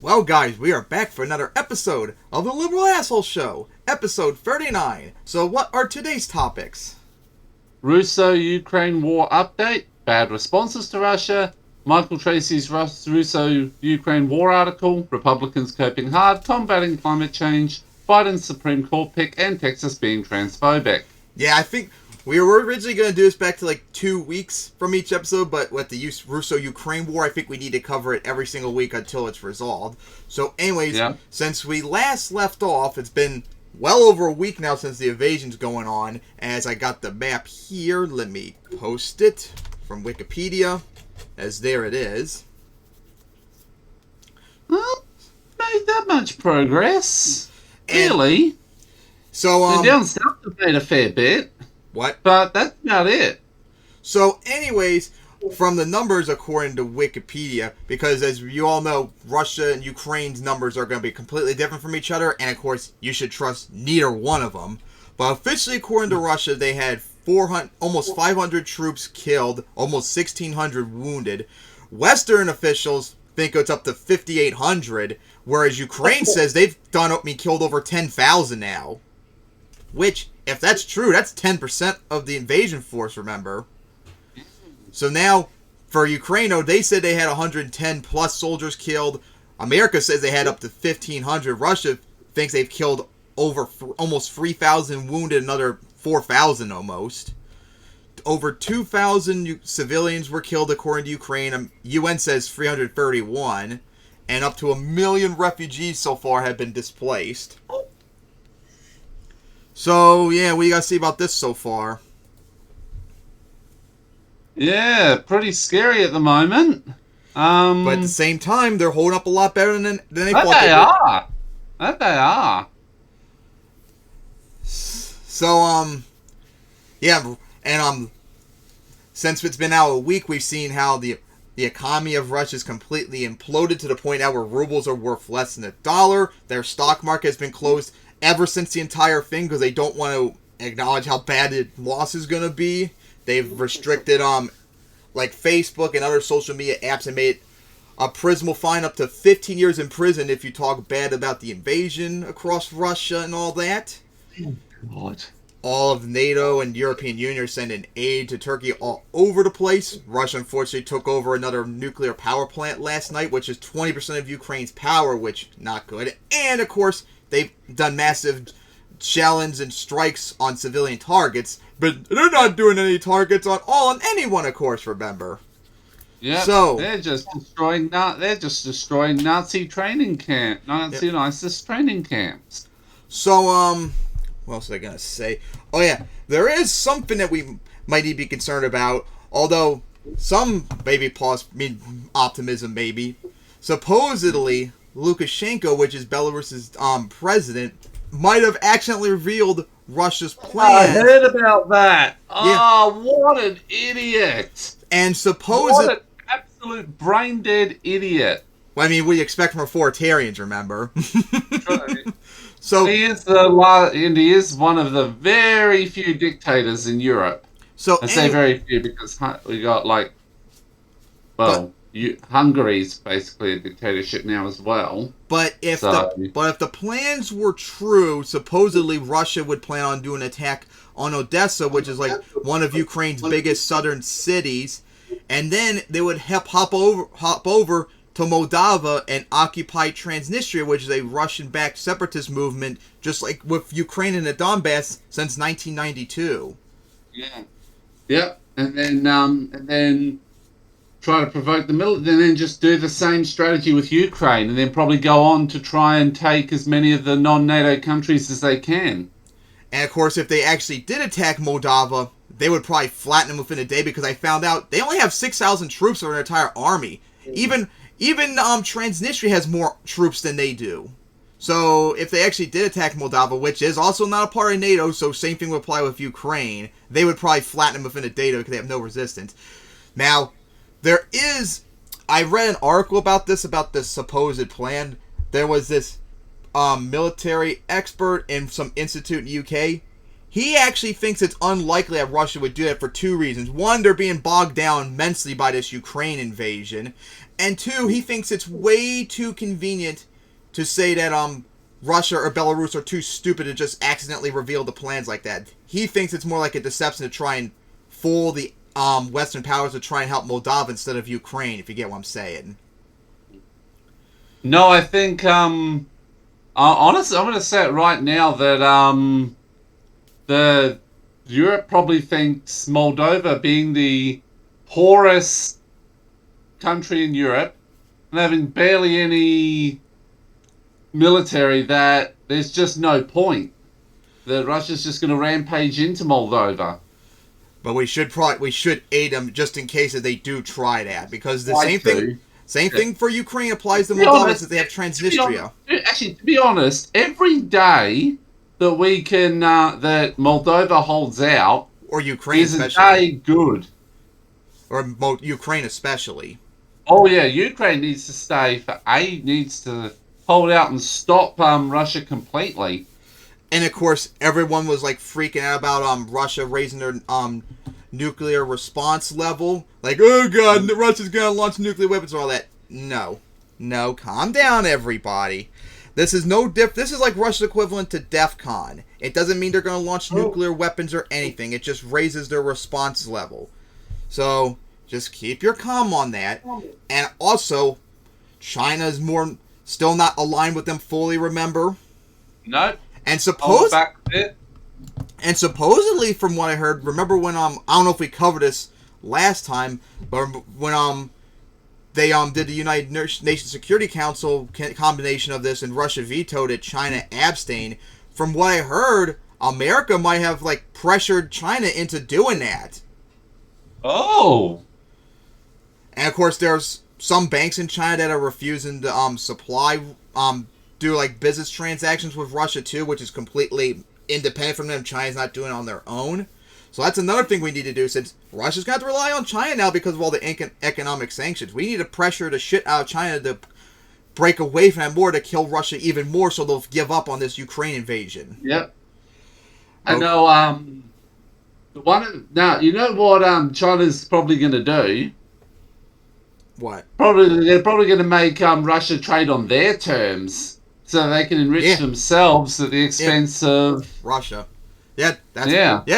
Well, guys, we are back for another episode of the Liberal Asshole Show, episode 39. So, what are today's topics? Russo-Ukraine War update, bad responses to Russia, Michael Tracey's Russo-Ukraine War article, Republicans coping hard, combating climate change, Biden's Supreme Court pick, and Texas being transphobic. Yeah, I think we were originally going to do this back to like 2 weeks from each episode, but with the Russo-Ukraine War, I think we need to cover it every single week until it's resolved. So anyways, Since we last left off, it's been well over a week now since the invasion's going on. As I got the map here, let me post it from Wikipedia, as there it is. Well, made that much progress. Really? So, down south have made a fair bit. What? But that's about it. So, anyways, from the numbers according to Wikipedia, because as you all know, Russia and Ukraine's numbers are going to be completely different from each other, and of course, you should trust neither one of them. But officially, according to Russia, they had almost 500 troops killed, almost 1,600 wounded. Western officials think it's up to 5,800, whereas Ukraine says they've killed over 10,000 now. Which, if that's true, that's 10% of the invasion force, remember? So now, for Ukraine, they said they had 110 plus soldiers killed. America says they had up to 1,500. Russia thinks they've killed over almost 3,000 wounded, another 4,000 almost. Over 2,000 civilians were killed according to Ukraine. UN says 331. And up to 1 million refugees so far have been displaced. So, yeah, what do you guys see about this so far? Yeah, pretty scary at the moment. But at the same time, they're holding up a lot better than they thought they are. That they are. So, yeah, and since it's been out a week, we've seen how the economy of Russia is completely imploded to the point now where rubles are worth less than $1. Their stock market has been closed ever since the entire thing because they don't want to acknowledge how bad the loss is going to be. They've restricted like Facebook and other social media apps and made a prison will fine up to 15 years in prison if you talk bad about the invasion across Russia and all that. God. All of NATO and European Union are sending aid to Turkey all over the place. Russia unfortunately took over another nuclear power plant last night, which is 20% of Ukraine's power, which not good. And of course, they've done massive shellings and strikes on civilian targets, but they're not doing any targets on anyone, of course, remember. Yeah, so they're just destroying Nazi training camp, ISIS training camps. So, what else was I gonna say? Oh yeah, there is something that we might need to be concerned about, although some optimism maybe. Supposedly, Lukashenko, which is Belarus's president, might have accidentally revealed Russia's plan. I heard about that. Yeah. Oh, what an idiot! And what an absolute brain dead idiot. Well, I mean, what do you expect from authoritarians, remember? So he is one of the very few dictators in Europe. I say very few because we got Hungary's basically a dictatorship now as well. But if the plans were true, supposedly Russia would plan on doing an attack on Odessa, which is like one of Ukraine's biggest southern cities, and then they would hop over to Moldova and occupy Transnistria, which is a Russian-backed separatist movement, just like with Ukraine and the Donbass since 1992. Yeah, and then try to provoke the military, and then just do the same strategy with Ukraine, and then probably go on to try and take as many of the non-NATO countries as they can. And of course, if they actually did attack Moldova, they would probably flatten them within a day, because I found out they only have 6,000 troops for their entire army. Even Transnistria has more troops than they do. So if they actually did attack Moldova, which is also not a part of NATO, so same thing would apply with Ukraine, they would probably flatten them within a day because they have no resistance. Now, I read an article about this supposed plan. There was this military expert in some institute in the UK. He actually thinks it's unlikely that Russia would do that for two reasons. One, they're being bogged down immensely by this Ukraine invasion. And two, he thinks it's way too convenient to say that Russia or Belarus are too stupid to just accidentally reveal the plans like that. He thinks it's more like a deception to try and fool the Western powers to try and help Moldova instead of Ukraine, if you get what I'm saying. No, I think, honestly, I'm going to say it right now that the Europe probably thinks Moldova, being the poorest country in Europe and having barely any military, that there's just no point. That Russia's just going to rampage into Moldova. But we should aid them just in case that they do try that, because the same thing for Ukraine applies to Moldova since they have Transnistria. Actually, to be honest, every day that we can that Moldova holds out, or Ukraine is especially, a day good. Or Ukraine especially. Oh yeah, Ukraine needs to stay for needs to hold out and stop Russia completely. And of course, everyone was like freaking out about Russia raising their nuclear response level. Like, oh god, Russia's gonna launch nuclear weapons and all that. No, calm down, everybody. This is This is like Russia's equivalent to DEF CON. It doesn't mean they're gonna launch nuclear weapons or anything. It just raises their response level. So just keep your calm on that. And also, China is still not aligned with them fully. Remember? No. And supposedly, from what I heard, remember when I don't know if we covered this last time, but when they did the United Nations Security Council combination of this and Russia vetoed it, China abstained. From what I heard, America might have like pressured China into doing that. Oh. And of course, there's some banks in China that are refusing to do like business transactions with Russia too, which is completely independent from them. China's not doing it on their own. So that's another thing we need to do, since Russia's got to rely on China now because of all the economic sanctions. We need to pressure the shit out of China to break away from that more, to kill Russia even more so they'll give up on this Ukraine invasion. Yep. I know, now, you know what China's probably going to do? What? They're probably going to make Russia trade on their terms, so they can enrich themselves at the expense of Russia.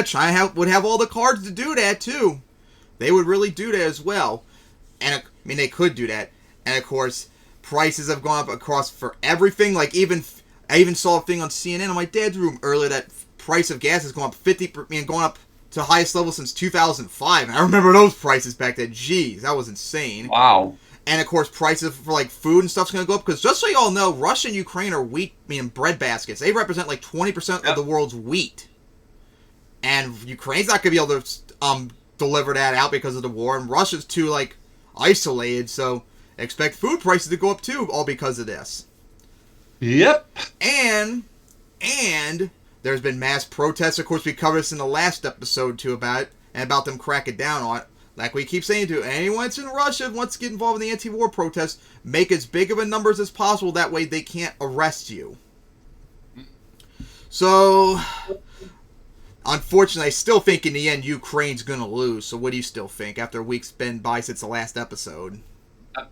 China would have all the cards to do that too. They would really do that as well. And I mean, they could do that. And of course, prices have gone up across for everything. Like I even saw a thing on CNN in my dad's room earlier that price of gas has gone up going up to highest level since 2005. And I remember those prices back then. Jeez, that was insane. Wow. And of course, prices for like food and stuff's going to go up, because just so you all know, Russia and Ukraine are bread baskets. They represent like 20% of the world's wheat. And Ukraine's not going to be able to deliver that out because of the war, and Russia's too like isolated, so expect food prices to go up too, all because of this. Yep. And there's been mass protests. Of course, we covered this in the last episode too about it, and about them cracking down on it. Like we keep saying to anyone that's in Russia wants to get involved in the anti-war protests, make as big of a numbers as possible. That way they can't arrest you. So, unfortunately, I still think in the end Ukraine's going to lose. So what do you still think after a week's been by since the last episode? I'd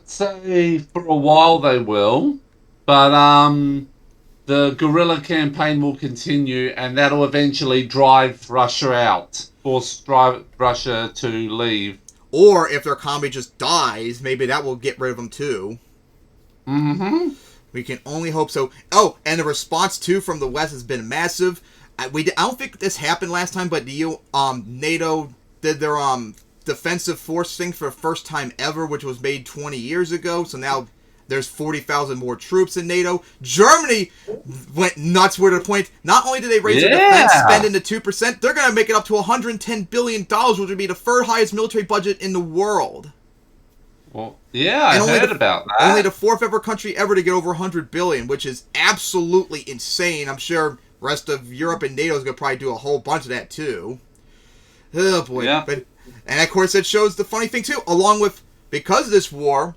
say for a while they will. But the guerrilla campaign will continue, and that'll eventually drive Russia out. Drive Russia to leave. Or if their economy just dies, maybe that will get rid of them too. Mm-hmm. We can only hope so. Oh, and the response too from the West has been massive. I don't think this happened last time, but NATO did their defensive force thing for the first time ever, which was made 20 years ago. So now there's 40,000 more troops in NATO. Germany went nuts with the point. Not only did they raise their defense spending to 2%, they're going to make it up to $110 billion, which would be the third highest military budget in the world. Well, yeah, I heard about that. Only the fourth ever country ever to get over $100 billion, which is absolutely insane. I'm sure the rest of Europe and NATO is going to probably do a whole bunch of that too. Oh boy. Yeah. And of course it shows the funny thing too, because of this war,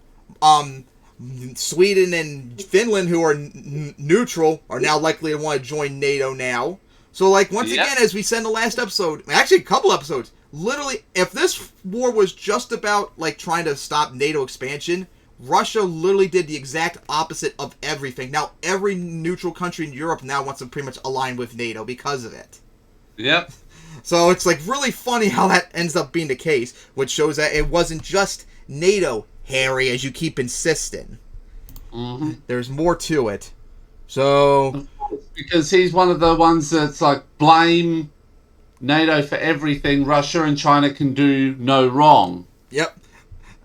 Sweden and Finland, who are neutral, are now likely to want to join NATO now. So, like, once again, as we said in the last episode, actually a couple episodes, literally, if this war was just about, like, trying to stop NATO expansion, Russia literally did the exact opposite of everything. Now, every neutral country in Europe now wants to pretty much align with NATO because of it. Yep. So it's, like, really funny how that ends up being the case, which shows that it wasn't just NATO, Harry, as you keep insisting. Mm-hmm. There's more to it. So... Because he's one of the ones that's, like, blame NATO for everything. Russia and China can do no wrong. Yep.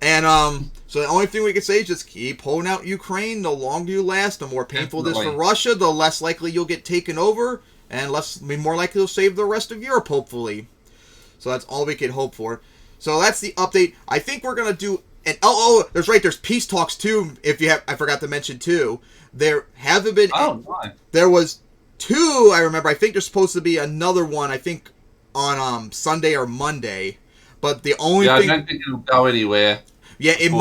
And, so the only thing we can say is just keep holding out Ukraine. The longer you last, the more painful it is for Russia, the less likely you'll get taken over, and more likely you'll save the rest of Europe, hopefully. So that's all we can hope for. So that's the update. I think we're going to do... there's peace talks, too, I forgot to mention, too. There haven't been... nice. There was 2, I remember. I think there's supposed to be another one, I think, on Sunday or Monday. But the only thing... I don't think it'll go anywhere. Yeah, it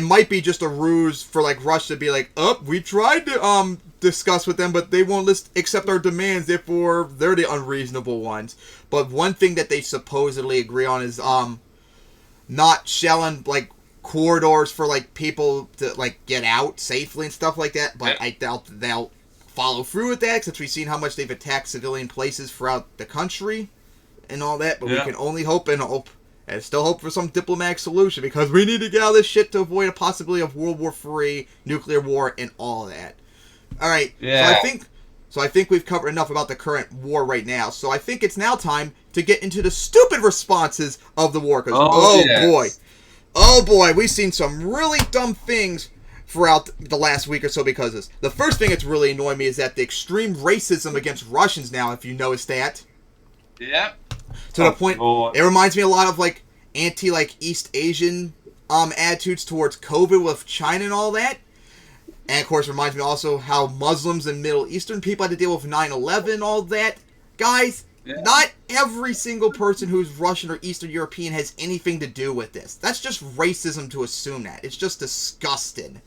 might be just a ruse for, like, Russia to be like, we tried to discuss with them, but they won't accept our demands, therefore they're the unreasonable ones. But one thing that they supposedly agree on is not shelling, like, corridors for, like, people to, like, get out safely and stuff like that, but I doubt they'll follow through with that, since we've seen how much they've attacked civilian places throughout the country and all that, but we can only hope and still hope for some diplomatic solution, because we need to get out of this shit to avoid a possibility of World War III, nuclear war, and all that. Alright, so I think we've covered enough about the current war right now, so I think it's now time to get into the stupid responses of the war, because, oh boy, we've seen some really dumb things throughout the last week or so because of this. The first thing that's really annoying me is that the extreme racism against Russians now, if you noticed that. Yeah. To the point, it reminds me a lot of, like, East Asian attitudes towards COVID with China and all that. And, of course, reminds me also how Muslims and Middle Eastern people had to deal with 9/11, all that. Guys, not every single person who's Russian or Eastern European has anything to do with this. That's just racism to assume that. It's just disgusting.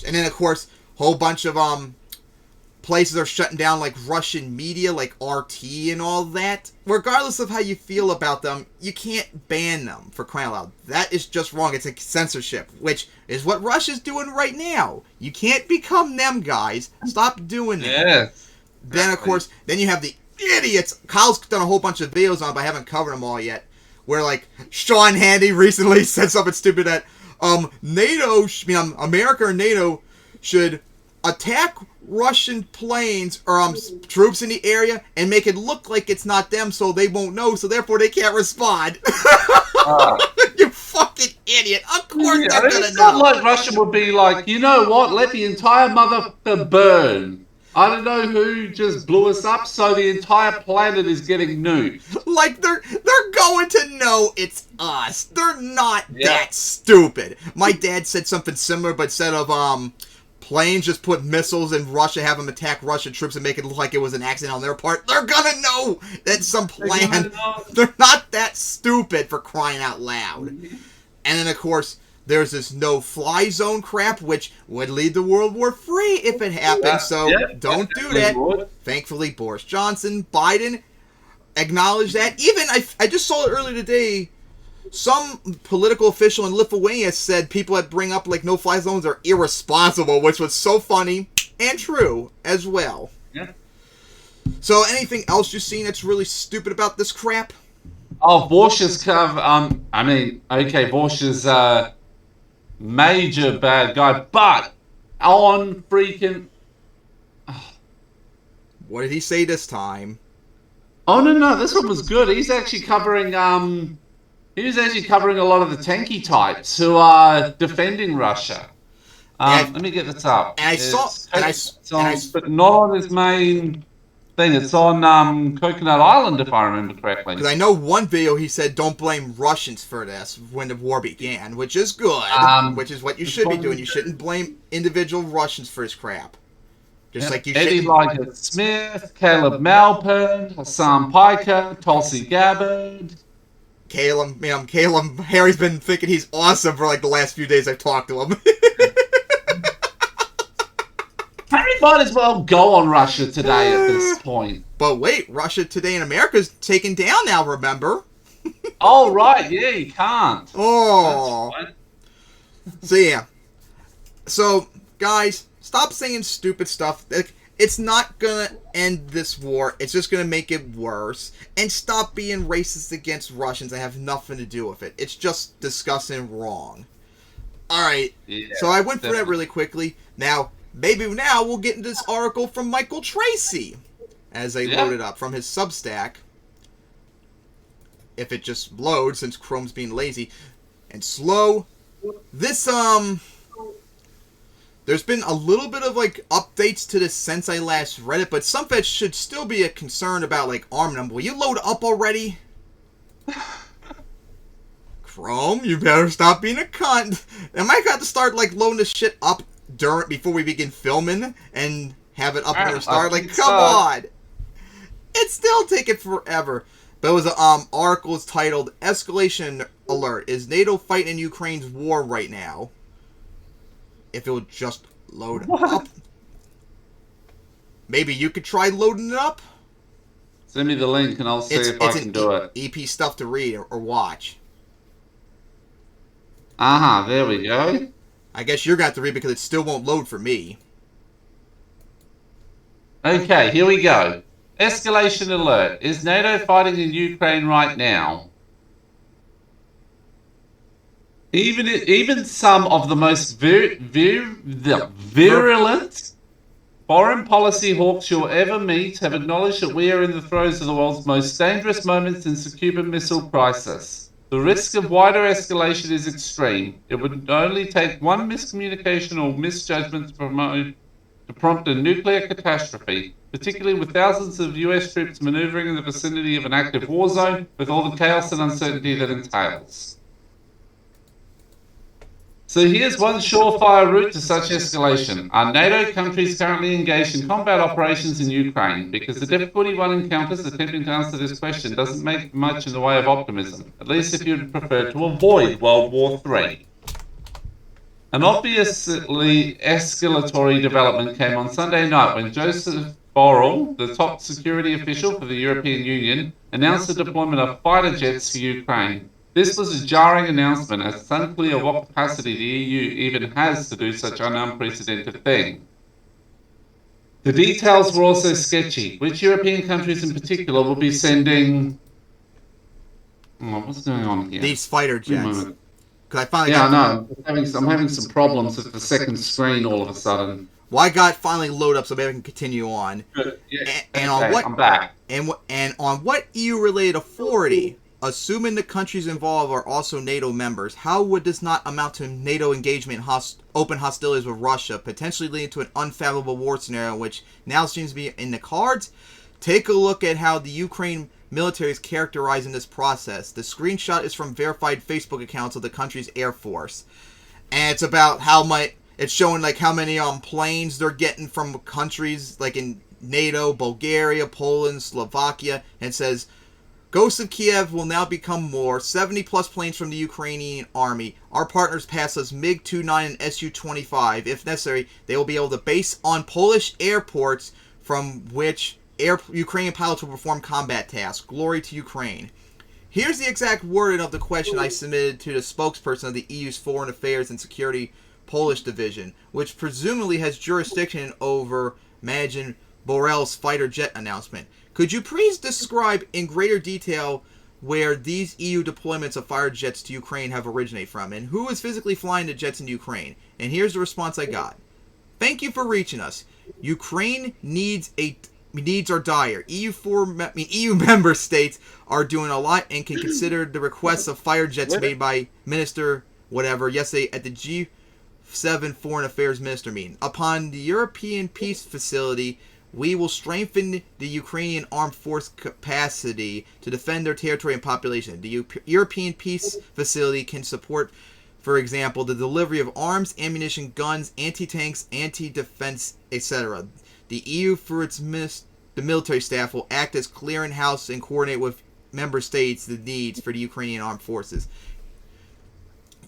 And then, of course, a whole bunch of places are shutting down, like, Russian media, like RT and all that. Regardless of how you feel about them, you can't ban them, for crying out loud. That is just wrong. It's a censorship, which is what Russia's doing right now. You can't become them, guys. Stop doing that. Yes. Then, of course, then you have the idiots. Kyle's done a whole bunch of videos on it, but I haven't covered them all yet. Where, like, Sean Handy recently said something stupid that, America or NATO should attack Russian planes or troops in the area and make it look like it's not them, so they won't know, so therefore they can't respond. You fucking idiot! Of course they're gonna know. It's not like Russia would be like, you know what? Let the entire motherfucker burn. I don't know who just blew us up, so the entire planet is getting nuked. Like, they're going to know it's us. They're not that stupid. My dad said something similar, but instead of planes just put missiles in Russia, have them attack Russian troops and make it look like it was an accident on their part. They're gonna know that's some plan. They're not that stupid, for crying out loud. And then, of course, there's this no-fly zone crap, which would lead to World War III if it happened, so don't do that. Thankfully, Boris Johnson, Biden acknowledged that. Even, I just saw it earlier today, some political official in Lithuania said people that bring up, like, no-fly zones are irresponsible, which was so funny and true as well. Yeah. So, anything else you've seen that's really stupid about this crap? Oh, Borscha's Borscha's major bad guy, but on freaking... What did he say this time? Oh, no, this one was good. He's actually covering, he was actually covering a lot of the tanky types who are defending Russia. Let me get this up. But not on his main thing. It's on Coconut Island, if I remember correctly. Because I know one video he said, don't blame Russians for this when the war began, which is good, which is what you should be doing. You shouldn't blame individual Russians for this crap. Just like you Eddie Liger Smith, Caleb Malpin, Hassan Piker, Tulsi Gabbard. Caleb, Harry's been thinking he's awesome for, like, the last few days I've talked to him. Harry might as well go on Russia Today at this point. But wait, Russia Today in America is taken down now, remember? Oh, right, yeah, you can't. Oh. That's fine. So, yeah. So, guys, stop saying stupid stuff. It's not gonna end this war. It's just gonna make it worse. And stop being racist against Russians. I have nothing to do with it. It's just disgusting wrong. Alright, Yeah, so I went through that definitely. really quickly. Now, maybe now we'll get into this article from Michael Tracey. As I load it up from his Substack. If it just loads, since Chrome's being lazy and slow. This, there's been a little bit of, like, updates to this since I last read it, but some of it should still be a concern about, like, armament. Will you load up already? Chrome, you better stop being a cunt. Am I got to start, like, loading this shit up before we begin filming and have it up when we start? Like, come on! It's still taking forever. But it was an article is titled "Escalation Alert: Is NATO fighting in Ukraine's war right now?" If it would just load up. Maybe you could try loading it up? Send me the link and I'll see if I can do it. EP stuff to read or watch. There we go. I guess you're going to have to read because it still won't load for me. Okay, here we go. Escalation alert. Is NATO fighting in Ukraine right now? Even some of the most virulent foreign policy hawks you'll ever meet have acknowledged that we are in the throes of the world's most dangerous moment since the Cuban Missile Crisis. The risk of wider escalation is extreme. It would only take one miscommunication or misjudgment to prompt a nuclear catastrophe, particularly with thousands of US troops maneuvering in the vicinity of an active war zone with all the chaos and uncertainty that entails. So here's one surefire route to such escalation. Are NATO countries currently engaged in combat operations in Ukraine? Because the difficulty one encounters attempting to answer this question doesn't make much in the way of optimism, at least if you'd prefer to avoid World War III. An obviously escalatory development came on Sunday night when Joseph Borrell, the top security official for the European Union, announced the deployment of fighter jets for Ukraine. This was a jarring announcement, as it's unclear what capacity the EU even has to do such an unprecedented thing. The details were also sketchy. Which European countries in particular will be sending... what's going on here? These fighter jets. I finally I know. I'm having some problems with the second screen all of a sudden. Well, I got finally load up, so maybe I can continue on. Good. Yeah. And on what? I'm back. And on what EU-related authority, assuming the countries involved are also NATO members, how would this not amount to NATO engagement in open hostilities with Russia, potentially leading to an unfathomable war scenario, which now seems to be in the cards? Take a look at how the Ukraine military is characterizing this process. The screenshot is from verified Facebook accounts of the country's Air Force. And it's about how much... It's showing like how many planes they're getting from countries like in NATO, Bulgaria, Poland, Slovakia, and it says, Ghosts of Kiev will now become more. 70 plus planes from the Ukrainian army. Our partners pass us MiG-29 and Su-25. If necessary, they will be able to base on Polish airports from which Ukrainian pilots will perform combat tasks. Glory to Ukraine. Here's the exact wording of the question I submitted to the spokesperson of the EU's Foreign Affairs and Security Polish Division, which presumably has jurisdiction over managing Borrell's fighter jet announcement. Could you please describe in greater detail where these EU deployments of fighter jets to Ukraine have originated from, and who is physically flying the jets in Ukraine? And here's the response I got. Thank you for reaching us. Ukraine needs are dire. EU member states are doing a lot and can consider the requests of fighter jets made by Minister whatever yesterday at the G7 Foreign Affairs Minister meeting. Upon the European Peace Facility, we will strengthen the Ukrainian armed force capacity to defend their territory and population. The European Peace Facility can support, for example, the delivery of arms, ammunition, guns, anti-tanks, anti-defense, etc. The EU, through the military staff, will act as clearinghouse and coordinate with member states the needs for the Ukrainian armed forces.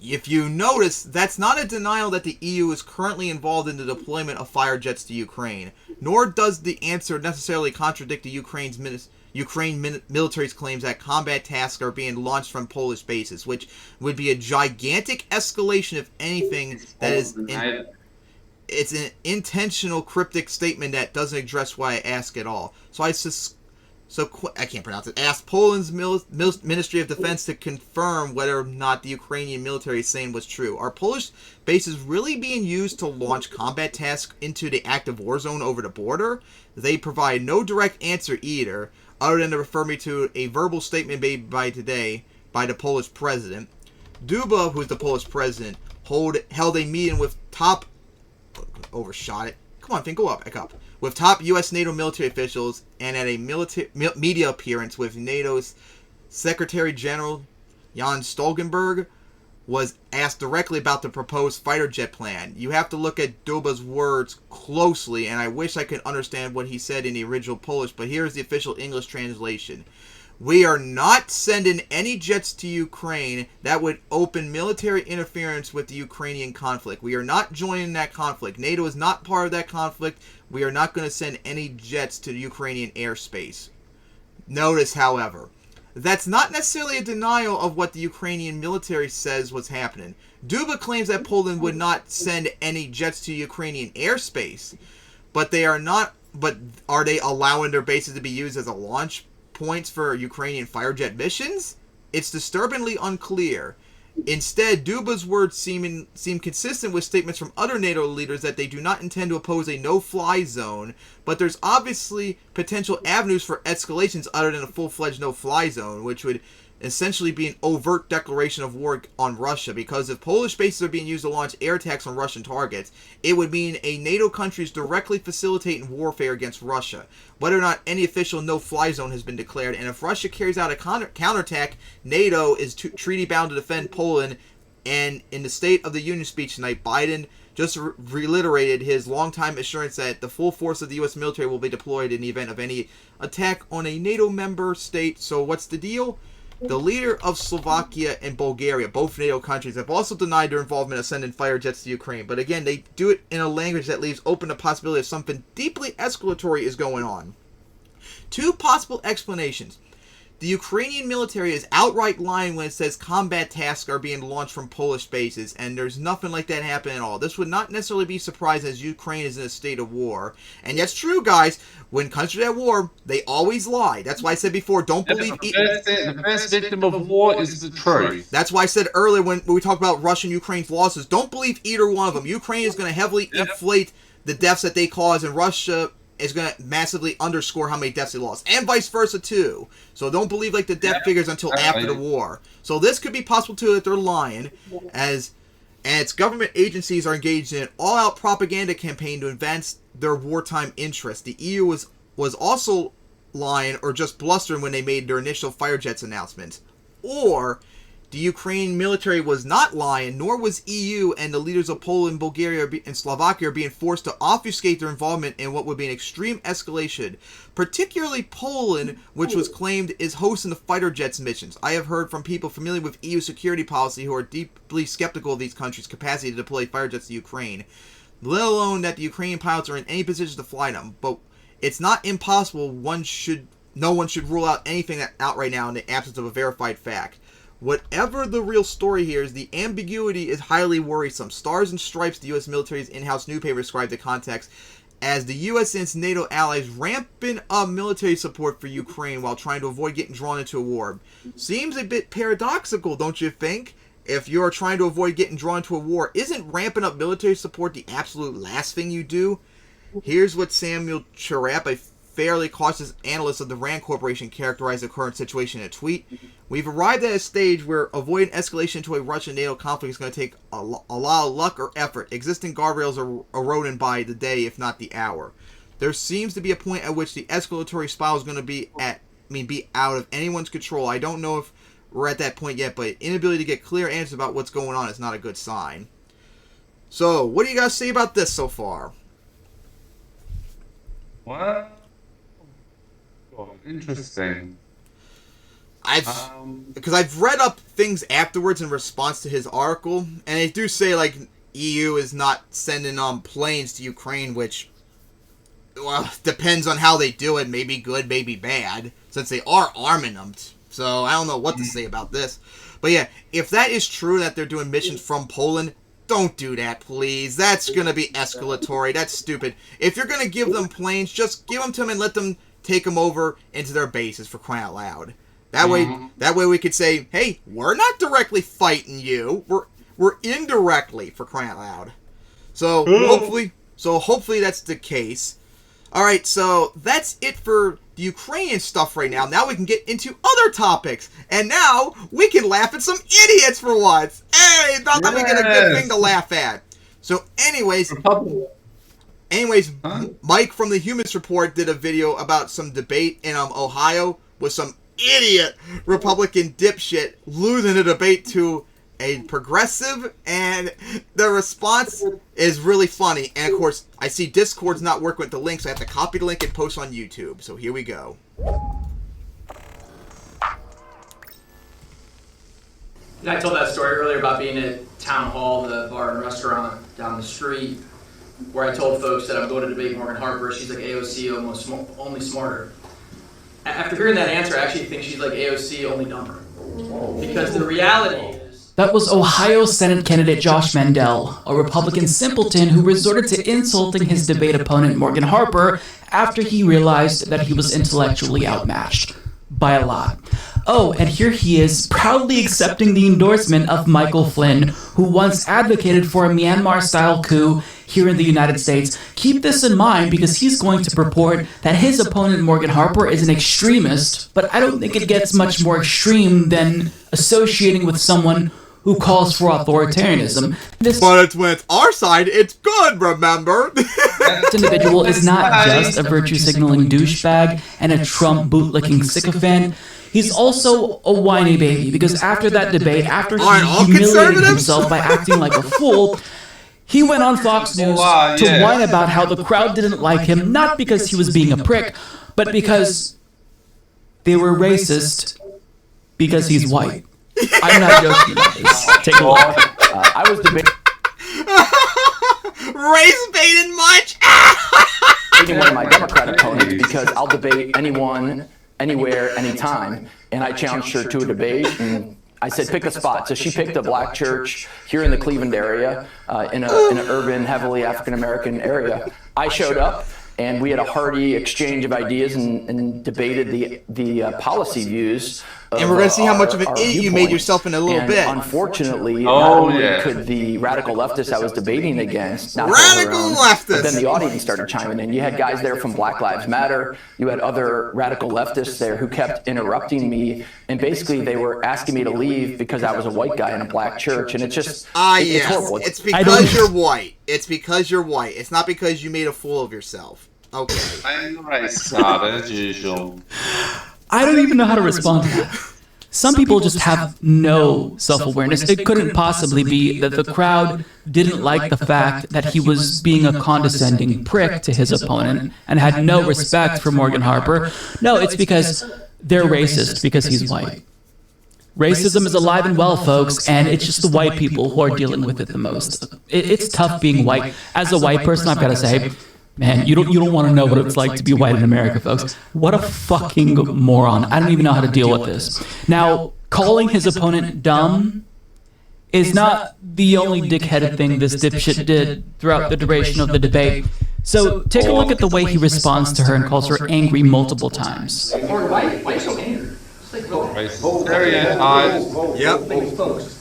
If you notice, that's not a denial that the EU is currently involved in the deployment of fire jets to Ukraine, nor does the answer necessarily contradict the Ukraine military's claims that combat tasks are being launched from Polish bases, which would be a gigantic escalation if anything. It's an intentional cryptic statement that doesn't address why I ask at all. I can't pronounce it. Asked Poland's Ministry of Defense to confirm whether or not the Ukrainian military is saying was true. Are Polish bases really being used to launch combat tasks into the active war zone over the border? They provide no direct answer either, other than to refer me to a verbal statement made by the Polish president. Duba, who's the Polish president, held a meeting with top... Overshot it. Come on, Finn, go up, back up. With top U.S. NATO military officials, and at a media appearance with NATO's Secretary General Jens Stoltenberg, was asked directly about the proposed fighter jet plan. You have to look at Duba's words closely, and I wish I could understand what he said in the original Polish, but here's the official English translation. We are not sending any jets to Ukraine. That would open military interference with the Ukrainian conflict. We are not joining that conflict. NATO is not part of that conflict. We are not going to send any jets to the Ukrainian airspace. Notice, however, that's not necessarily a denial of what the Ukrainian military says was happening. Duba claims that Poland would not send any jets to Ukrainian airspace, but are they allowing their bases to be used as a launch points for Ukrainian fire jet missions? It's disturbingly unclear. Instead, Duba's words seem consistent with statements from other NATO leaders that they do not intend to oppose a no-fly zone, but there's obviously potential avenues for escalations other than a full-fledged no-fly zone, which would essentially be an overt declaration of war on Russia, because if Polish bases are being used to launch air attacks on Russian targets, it would mean a NATO country is directly facilitating warfare against Russia, whether or not any official no-fly zone has been declared. And if Russia carries out a counterattack, NATO is treaty-bound to defend Poland. And in the State of the Union speech tonight, Biden just reiterated his longtime assurance that the full force of the U.S. military will be deployed in the event of any attack on a NATO member state. So what's the deal? The leader of Slovakia and Bulgaria, both NATO countries, have also denied their involvement in sending fighter jets to Ukraine. But again, they do it in a language that leaves open the possibility of something deeply escalatory is going on. Two possible explanations. The Ukrainian military is outright lying when it says combat tasks are being launched from Polish bases, and there's nothing like that happening at all. This would not necessarily be surprising as Ukraine is in a state of war. And that's true, guys. When countries are at war, they always lie. That's why I said before, don't believe... The first victim of war is the truth. That's why I said earlier when we talked about Russia and Ukraine's losses, don't believe either one of them. Ukraine is going to heavily inflate the deaths that they cause, and Russia is going to massively underscore how many deaths they lost, and vice versa too. So don't believe like the death figures until after the war. So this could be possible too that they're lying, as its government agencies are engaged in an all-out propaganda campaign to advance their wartime interests. The EU was also lying or just blustering when they made their initial fighter jets announcements, or the Ukraine military was not lying, nor was EU, and the leaders of Poland, Bulgaria, and Slovakia are being forced to obfuscate their involvement in what would be an extreme escalation. Particularly Poland, which was claimed is hosting the fighter jets missions. I have heard from people familiar with EU security policy who are deeply skeptical of these countries' capacity to deploy fighter jets to Ukraine, let alone that the Ukrainian pilots are in any position to fly them. But it's not impossible. No one should rule out anything out right now in the absence of a verified fact. Whatever the real story here is, the ambiguity is highly worrisome. Stars and Stripes, the U.S. military's in-house newspaper, described the context as the U.S. and its NATO allies ramping up military support for Ukraine while trying to avoid getting drawn into a war. Seems a bit paradoxical, don't you think? If you're trying to avoid getting drawn into a war, isn't ramping up military support the absolute last thing you do? Here's what Samuel Charap, a fairly cautious analyst of the RAND Corporation, characterized the current situation in a tweet. We've arrived at a stage where avoiding escalation into a Russian-NATO conflict is going to take a lot of luck or effort. Existing guardrails are eroding by the day, if not the hour. There seems to be a point at which the escalatory spiral is going to be out of anyone's control. I don't know if we're at that point yet, but inability to get clear answers about what's going on is not a good sign. So, what do you guys say about this so far? Well, interesting. Because I've read up things afterwards in response to his article, and they do say, like, EU is not sending planes to Ukraine, which, well, depends on how they do it. Maybe good, maybe bad, since they are arming them. So I don't know what to say about this. But yeah, if that is true that they're doing missions from Poland, don't do that, please. That's going to be escalatory. That's stupid. If you're going to give them planes, just give them to them and let them take them over into their bases, for crying out loud. That way we could say, hey, we're not directly fighting you. We're indirectly, for crying out loud. So hopefully that's the case. All right, so that's it for the Ukrainian stuff right now. Now we can get into other topics. And now we can laugh at some idiots for once. Hey, thought that we get a good thing to laugh at. So anyways, Mike from the Humans Report did a video about some debate in Ohio with some idiot Republican dipshit losing a debate to a progressive, and the response is really funny. And of course, I see Discord's not working with the link, so I have to copy the link and post on YouTube. So here we go. I told that story earlier about being at Town Hall, the bar and restaurant down the street, where I told folks that I'm going to debate Morgan Harper. She's like AOC, almost only smarter. After hearing that answer, I actually think she's like AOC, only dumber. Because the reality is... That was Ohio Senate candidate Josh Mandel, a Republican simpleton who resorted to insulting his debate opponent Morgan Harper after he realized that he was intellectually outmatched. By a lot. Oh, and here he is, proudly accepting the endorsement of Michael Flynn, who once advocated for a Myanmar-style coup here in the United States. Keep this in mind because he's going to purport that his opponent Morgan Harper is an extremist, but I don't think it gets much more extreme than associating with someone who calls for authoritarianism. But it's when it's our side, it's good, remember? This individual is not just a virtue-signaling douchebag and a Trump bootlicking sycophant. He's also a whiny baby, because after that debate, after he humiliated himself by acting like a fool, he went on Fox News to whine about how the crowd didn't like him, not because he was being a prick, but because they were racist because he's white. I'm not joking about this. Take a look. I was debating race baiting much? one of my Democrat opponents because I'll debate anyone, anywhere, anytime. And I challenged her to a debate, and I said, pick a spot. So she picked a black church here in the Cleveland area, in an urban, heavily African-American area. I showed up, and we had a hearty exchange of ideas and debated the policy views. And we're going to see how much of an idiot you made yourself in a little bit. Unfortunately, not only could the radical leftists I was debating against not hold their own, but then the audience started chiming in. You had guys there from Black Lives Matter. You had other radical leftists there who kept interrupting me, and basically they were asking me to leave because I was a white guy in a black church, and it's just it's horrible. It's because you're white. It's because you're white. It's not because you made a fool of yourself. Okay. I'm racist as usual. I don't even know how to respond to that. Some people just have no self-awareness. It couldn't possibly be that the crowd didn't like the fact that he was being a condescending prick to his opponent and had no respect for Morgan Harper. No, it's because they're racist because he's white. Racism is alive and well, folks, and it's just the white people who are dealing with it the most. It's tough being white. As a white person, I've got to say, man, you don't want to know what it's like to be white in America, folks. What a fucking moron. I don't even know how to deal with this. Now, calling his opponent dumb is not the only dickheaded thing this dipshit did throughout the duration of the debate. So take a look at the way he responds to her and calls her angry multiple times. Why are you so angry? Stereotype. Yep.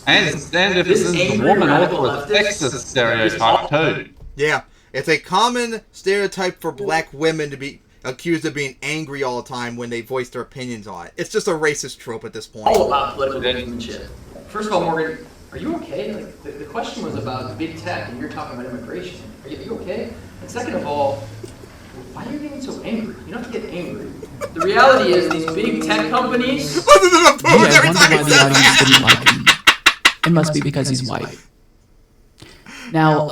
And if this is a woman, also a sexist stereotype too. Yeah. It's a common stereotype for black women to be accused of being angry all the time when they voice their opinions on it. It's just a racist trope at this point. All about political gamesmanship. First of all, Morgan, are you okay? Like, the question was about big tech, and you're talking about immigration. Are you okay? And second of all, why are you getting so angry? You don't have to get angry. The reality is these big tech companies... Yeah, I wonder why the audience didn't like him. It must be because he's white. Now,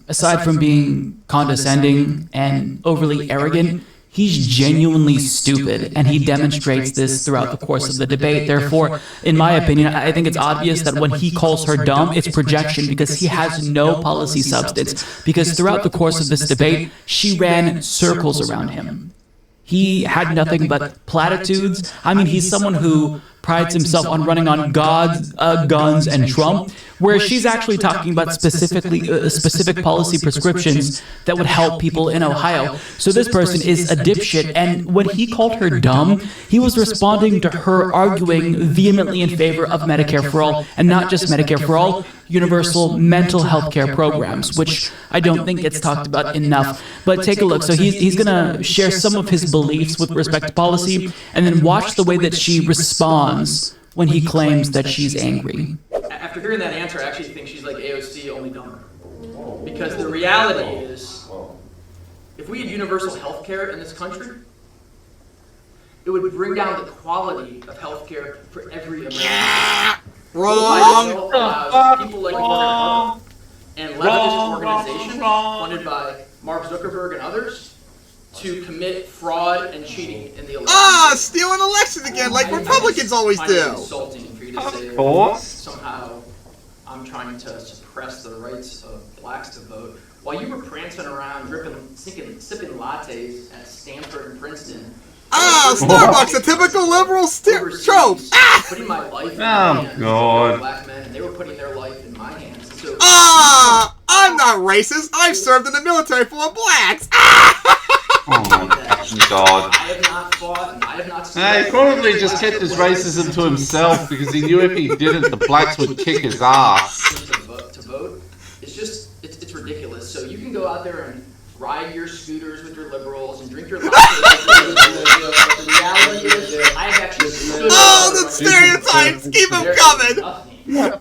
aside from being condescending and overly arrogant, He's genuinely stupid, and he demonstrates this throughout the course of the debate. Therefore, in my opinion, I think it's obvious that when he calls her dumb, it's projection because he has no policy substance. Because throughout the course of this debate, she ran circles around him. He had nothing but platitudes. I mean, he's someone who prides himself on running on God, guns, and Trump, where she's actually talking about specific policy prescriptions that would help people in Ohio. So this person is a dipshit, and when he called her dumb, he was responding to her arguing vehemently in favor of Medicare for all, and not just Medicare for all, universal mental health care programs, which I don't think gets talked about enough. But take a look. So he's going to share some of his beliefs with respect to policy, and then watch the way that she responds when he claims that she's angry. After hearing that answer, I actually think she's like AOC, only dumber. Because the reality is, if we had universal health care in this country, it would bring down the quality of health care for every American. Wrong. People like Morgan Harper and leftist organization funded by Mark Zuckerberg and others to commit fraud and cheating in the election. Stealing elections again, like Republicans always do. It's insulting for you to say that somehow I'm trying to suppress the rights of blacks to vote. While you were prancing around, sipping lattes at Stanford and Princeton. Starbucks, a typical liberal trope. Putting my life in the hands of black men, and they were putting their life in my hands. So, I'm not racist. I've served in the military full of blacks. Oh my God. I have not fought, and I have not... He probably just kept his racism to himself because he knew if he didn't, the blacks would kick his ass. To vote, it's just, it's ridiculous. So you can go out there and ride your scooters with your liberals and drink your lattes. But the reality is, I have actually stood the stereotypes, keep them coming.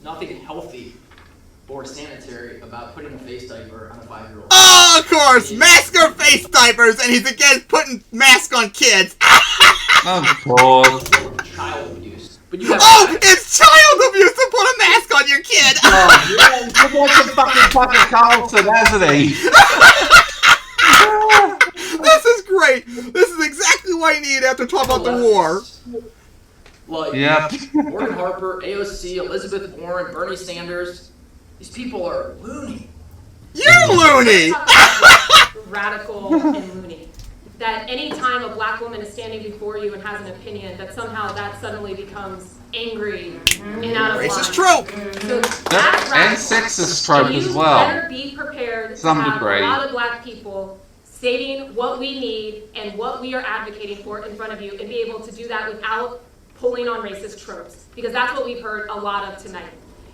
Nothing healthy or sanitary about putting a face diaper on a 5-year-old. Of course, mask or face diapers, and he's against putting masks on kids. Of course. Child abuse. But you have it's child abuse to put a mask on your kid. He wants some fucking Carlson, hasn't he? This is great. This is exactly what I need after talking about the war. Like, Morgan Harper, AOC, Elizabeth Warren, Bernie Sanders, these people are loony. You're loony! Radical and loony. That any time a black woman is standing before you and has an opinion, that somehow that suddenly becomes angry and out of line. Racist trope! So And sexist trope as well. You better be prepared Some to have degree. a lot of black people stating what we need and what we are advocating for in front of you, and be able to do that without pulling on racist tropes, because that's what we've heard a lot of tonight.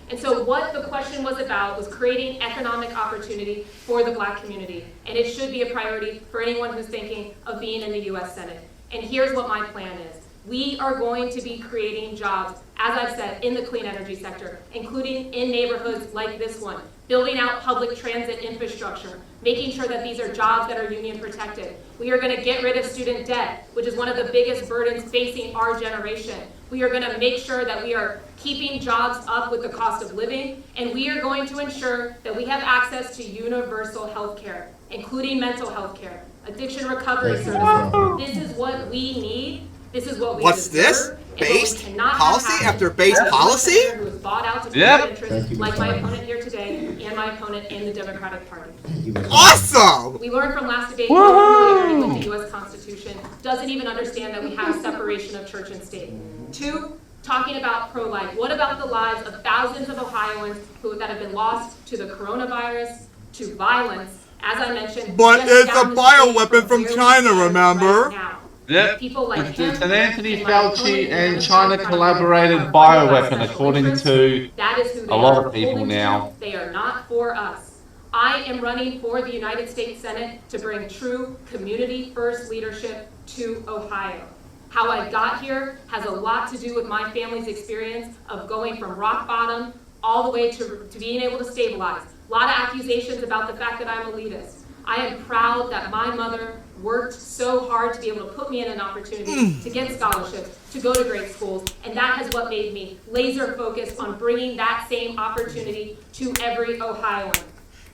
And so what the question was about was creating economic opportunity for the black community, and it should be a priority for anyone who's thinking of being in the U.S. Senate. And here's what my plan is. We are going to be creating jobs, as I've said, in the clean energy sector, including in neighborhoods like this one, building out public transit infrastructure, making sure that these are jobs that are union protected. We are going to get rid of student debt, which is one of the biggest burdens facing our generation. We are going to make sure that we are keeping jobs up with the cost of living, and we are going to ensure that we have access to universal health care, including mental health care, addiction recovery services. This is what we need. This is what we What's deserve. this? Based policy after base policy? Who was bought out to interest, like my opponent here today and my opponent in the Democratic Party. Awesome! We learned from last debate, familiarity with the U.S. Constitution, doesn't even understand that we have separation of church and state. 2, talking about pro-life. What about the lives of thousands of Ohioans that have been lost to the coronavirus, to violence, as I mentioned. But it's a bioweapon from China, remember? Right now. Yep. People like him and Anthony and my Fauci opponent and the China Democratic collaborated Party bioweapon, special according interests. to That is who they a lot are of people holding to. now. They are not for us. I am running for the United States Senate to bring true community-first leadership to Ohio. How I got here has a lot to do with my family's experience of going from rock bottom all the way to being able to stabilize. A lot of accusations about the fact that I'm elitist. I am proud that my mother worked so hard to be able to put me in an opportunity to get scholarships, to go to great schools, and that is what made me laser focused on bringing that same opportunity to every Ohioan.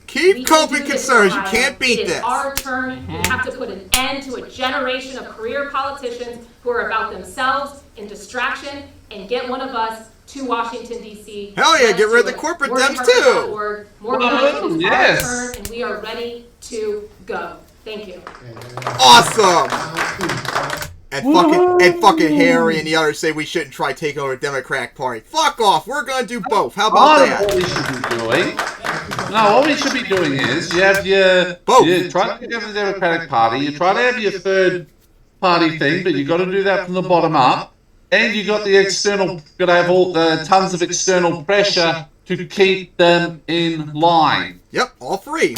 Keep We can coping do this, concerns. You Ohio. can't beat It is this. our turn. We have to put an end to a generation of career politicians who are about themselves and distraction, and get one of us to Washington, D.C. Hell yeah, Let's get rid of do the it. corporate Dems, too. MorganHarper.org. Morgan, it is Yes. our turn, and we are ready to go. Thank you. Awesome. And fucking Harry and the others say we shouldn't try taking over the Democratic Party. Fuck off. We're gonna do both. How about Part of that? what we should be doing. No, what we should be doing is you have Both. you try to get the Democratic Party, you try to have your third party thing, but you got to do that from the bottom up, and you got the external, got to have all the tons of external pressure to keep them in line. Yep, all three.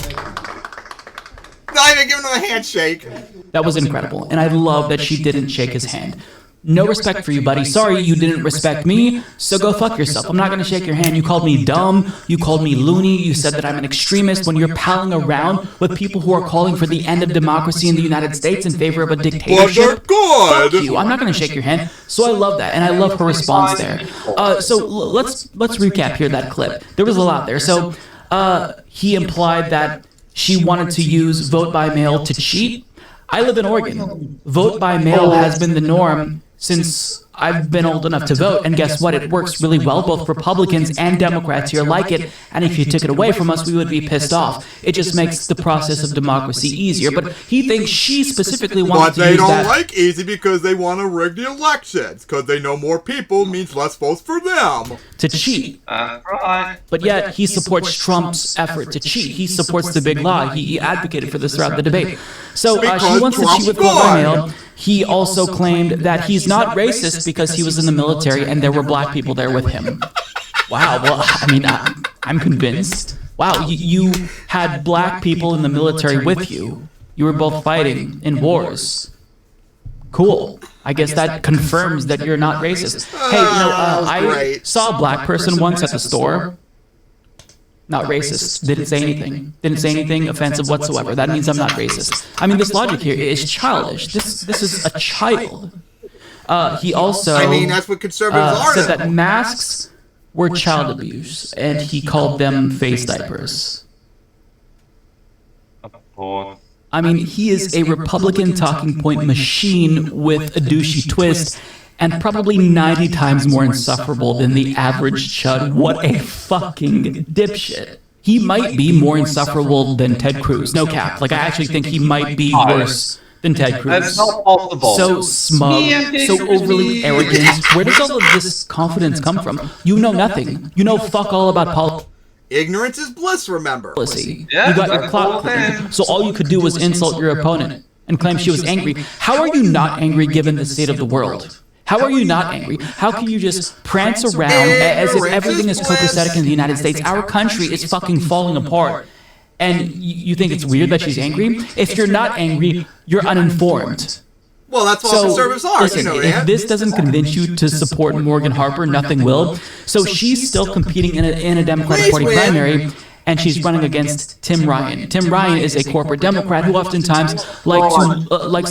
Not even giving him a handshake. That was incredible, and I love that she didn't shake his hand. No respect for you, buddy. Sorry you didn't respect me, so go fuck yourself. I'm not going to shake your hand. You called me dumb. You called me loony. You said that I'm an extremist when you're palling around with people who are calling for the end of democracy in the United States in favor of a dictatorship. Good. Fuck you. I'm not going to shake your hand. So I love that, and I love her response there. Let's recap here that clip. There was a lot there. So he implied that she wanted to use vote by mail to cheat. I live in Oregon. Vote by mail has been the norm since I've been old enough to vote, and guess what? It works really well. Both Republicans and Democrats here like it, and if you took it away from us, we would be pissed off. It just makes the process of democracy easier, but he thinks she specifically But wants to they use don't that. like easy because they want to rig the elections. Because they know more people means less votes for them. To cheat. Right. But yet, he supports Trump's effort to cheat. He supports the big lie. He advocated for this throughout the debate. So she wants to cheat with vote by mail. He also claimed that he's not racist because he was in the military and there were black people there with him. Wow, well, I mean, I'm convinced. Wow, you had black people in the military with you. You were both fighting in wars. Cool. I guess that confirms that you're not racist. Hey, I saw a black person once at the store. Not racist. Didn't say anything. Didn't say anything offensive whatsoever. That means I'm not racist. I mean, this logic here is childish. This is a child. He also that's what conservatives are. said that masks were child abuse, and he called them face diapers. I mean, he is a Republican talking point machine with a douchey twist, and probably 90 times more insufferable than the average chud. What a fucking dipshit. He might be more insufferable than Ted Cruz. No cap. Like, I actually think he might be worse than Ted Cruz. That's not possible. So smug, so overly arrogant. Where does all of this confidence come from? You know nothing. You know fuck all about politics. Ignorance is bliss, remember. You got your clout claim, so all you could do was insult your opponent and claim she was angry. How are you not angry given the state of the world? How are you not angry? How can you just prance around as if everything is copacetic in the United States? Our country is fucking falling apart. And you think it's weird that she's angry? If you're not angry, you're uninformed. Well, that's what conservatives are. Listen, if this doesn't convince you to support Morgan Harper, nothing will. So she's still competing in a Democratic Party primary, and she's running against Tim Ryan. Tim Ryan is a corporate Democrat who oftentimes likes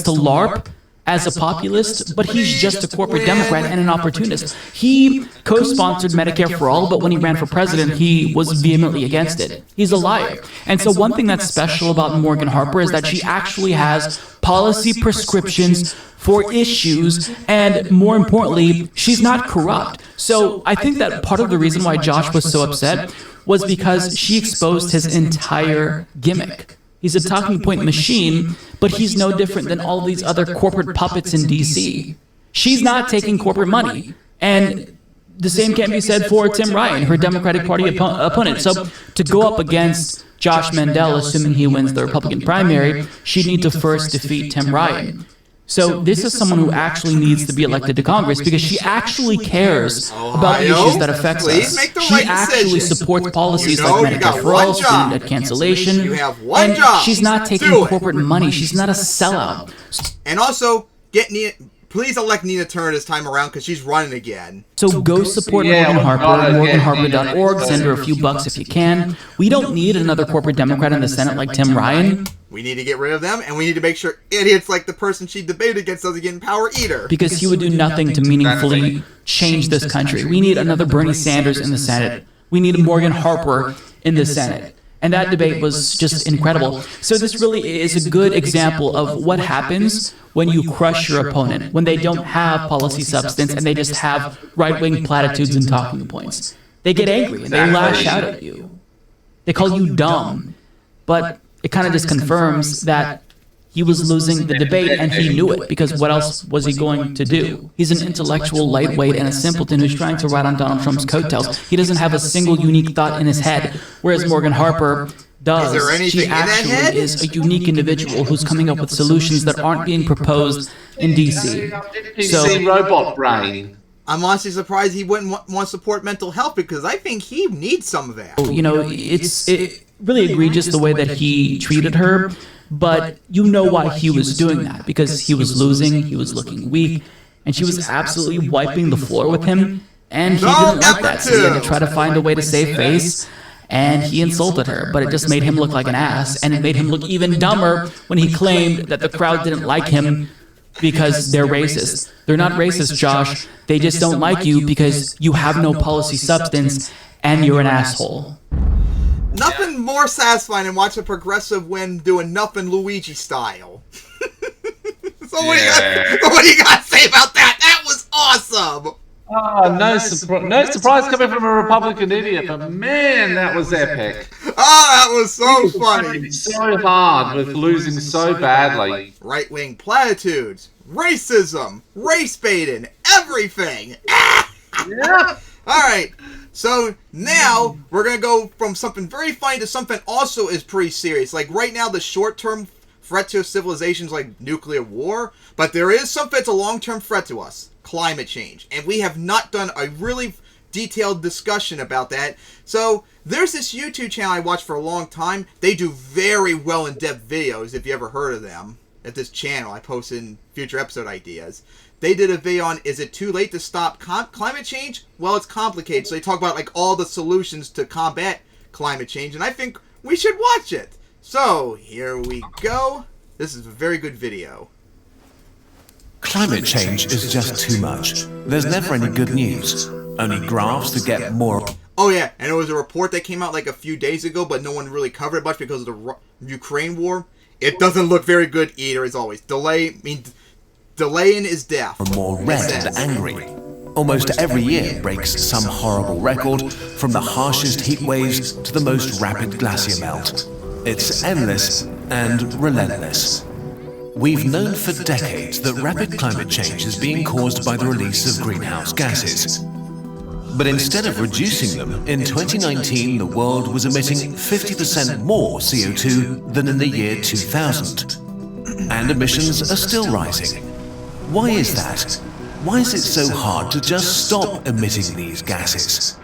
to LARP as a populist, but he's just a corporate Democrat and an opportunist. He co-sponsored Medicare for All, but when he ran for president, he was vehemently against it. He's a liar. And so one thing that's special about Morgan Harper is that she actually has policy prescriptions for issues, and more importantly, she's not corrupt. So I think that part of the reason why Josh was so upset was because she exposed his entire gimmick. He's a talking point machine, but he's no different than all these other corporate puppets in D.C. She's not taking corporate money. And the same can't be said for Tim Ryan, her Democratic Party opponent. So to go up against Josh Mandel, assuming he wins the Republican primary, she'd need to first defeat Tim Ryan. So this is someone who actually needs to be elected to Congress because she actually cares about the issues that affect us. She actually supports policies like Medicare for All, student debt cancellation, and she's not taking corporate money. She's not a sellout. And also, please elect Nina Turner this time around because she's running again. So go support Morgan Harper, MorganHarper.org. Send her a few bucks if you can. We don't need another corporate Democrat in the Senate like Tim Ryan. We need to get rid of them, and we need to make sure idiots like the person she debated against doesn't get in power either. Because he would do nothing to meaningfully change this country. We need another Bernie Sanders in the Senate. We need a Morgan Harper in the Senate. And that debate was just incredible. So this really is a good example of what happens when you crush your opponent, when they don't have policy substance and they just have right-wing platitudes and talking points. They get angry and they lash out at you. They call you dumb. But it kind of just confirms that he was losing the debate, and he knew it, because what else was he going to do? He's an intellectual lightweight and a simpleton who's trying to ride on Donald Trump's coattails. He doesn't have a single unique thought in his head, whereas Morgan Harper does. Is there anything she in that actually head? is a unique individual who's coming up with solutions that aren't being proposed in D.C. See robot brain. I'm honestly surprised he wouldn't want to support mental health, because I think he needs some of that. You know, it's really egregious the way that he treated her, but you know why he was doing that, because he was losing, he was looking weak, and she was absolutely wiping the floor with him, and he didn't like that, so he had to try to find a way to save face, and he insulted her, but it just made him look like an ass, and it made him look even dumber when he claimed that the crowd didn't like him because they're racist. They're not racist, Josh. They just don't like you because you have no policy substance and you're an asshole. Nothing more satisfying than watching a progressive win doing nothing Luigi style. So what do you got to say about that? That was awesome! Oh, no surprise coming from a Republican idiot, but man, that was epic. Oh, that was so funny. So hard with losing so badly. Right-wing platitudes, racism, race baiting, everything. Yeah. Alright, so now we're going to go from something very funny to something also is pretty serious. Like right now, the short-term threat to civilizations like nuclear war, but there is something that's a long-term threat to us. Climate change. And we have not done a really detailed discussion about that. So there's this YouTube channel I watched for a long time. They do very well in-depth videos, if you ever heard of them. At this channel, I post in future episode ideas. They did a video on, is it too late to stop climate change? Well, it's complicated. So they talk about like all the solutions to combat climate change, and I think we should watch it. So here we go. This is a very good video. Climate change is just too much. There's never any good news. Only graphs to get more. Oh yeah, and it was a report that came out like a few days ago, but no one really covered it much because of the Ukraine war. It doesn't look very good either, as always. Delaying is death. More red and angry. Almost every year breaks some horrible record, from the harshest heat waves to the most rapid glacier melt. It's endless and relentless. We've known for decades that rapid climate change is being caused by the release of greenhouse gases. But instead of reducing them, in 2019 the world was emitting 50% more CO2 than in the year 2000. And emissions are still rising. Why is that? Why is it so hard to just stop emitting these gases?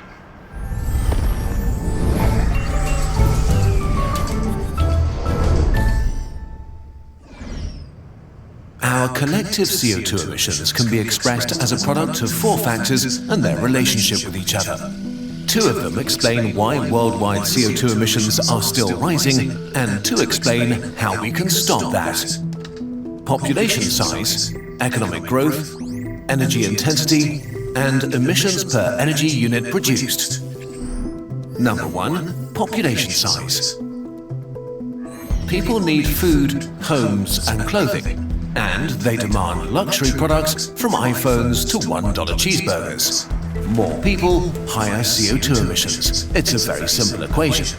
Our collective CO2 emissions can be expressed as a product of four factors and their relationship with each other. Two of them explain why worldwide CO2 emissions are still rising, and two explain how we can stop that. Population size, economic growth, energy intensity, and emissions per energy unit produced. Number one, population size. People need food, homes, and clothing. And they demand luxury products from iPhones to $1 cheeseburgers. More people, higher CO2 emissions. It's a very simple equation.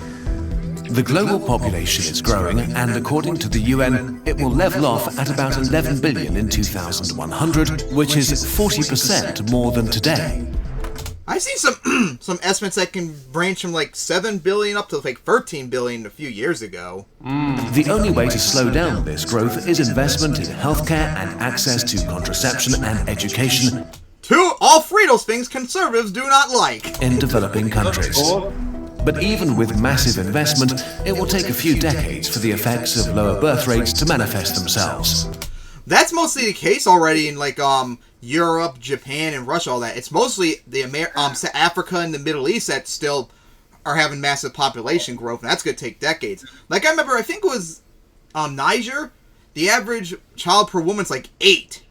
The global population is growing, and according to the UN, it will level off at about 11 billion in 2100, which is 40% more than today. I see some estimates that can range from like 7 billion up to like 13 billion a few years ago. The only way to slow down this growth is investment in healthcare and access to contraception and education. All three of those things conservatives do not like. In developing countries. But even with massive investment, it will take a few decades for the effects of lower birth rates to manifest themselves. That's mostly the case already in like Europe, Japan, and Russia. All that. It's mostly the Africa and the Middle East that still are having massive population growth, and that's going to take decades. Like I remember, I think it was Niger. The average child per woman's like 8.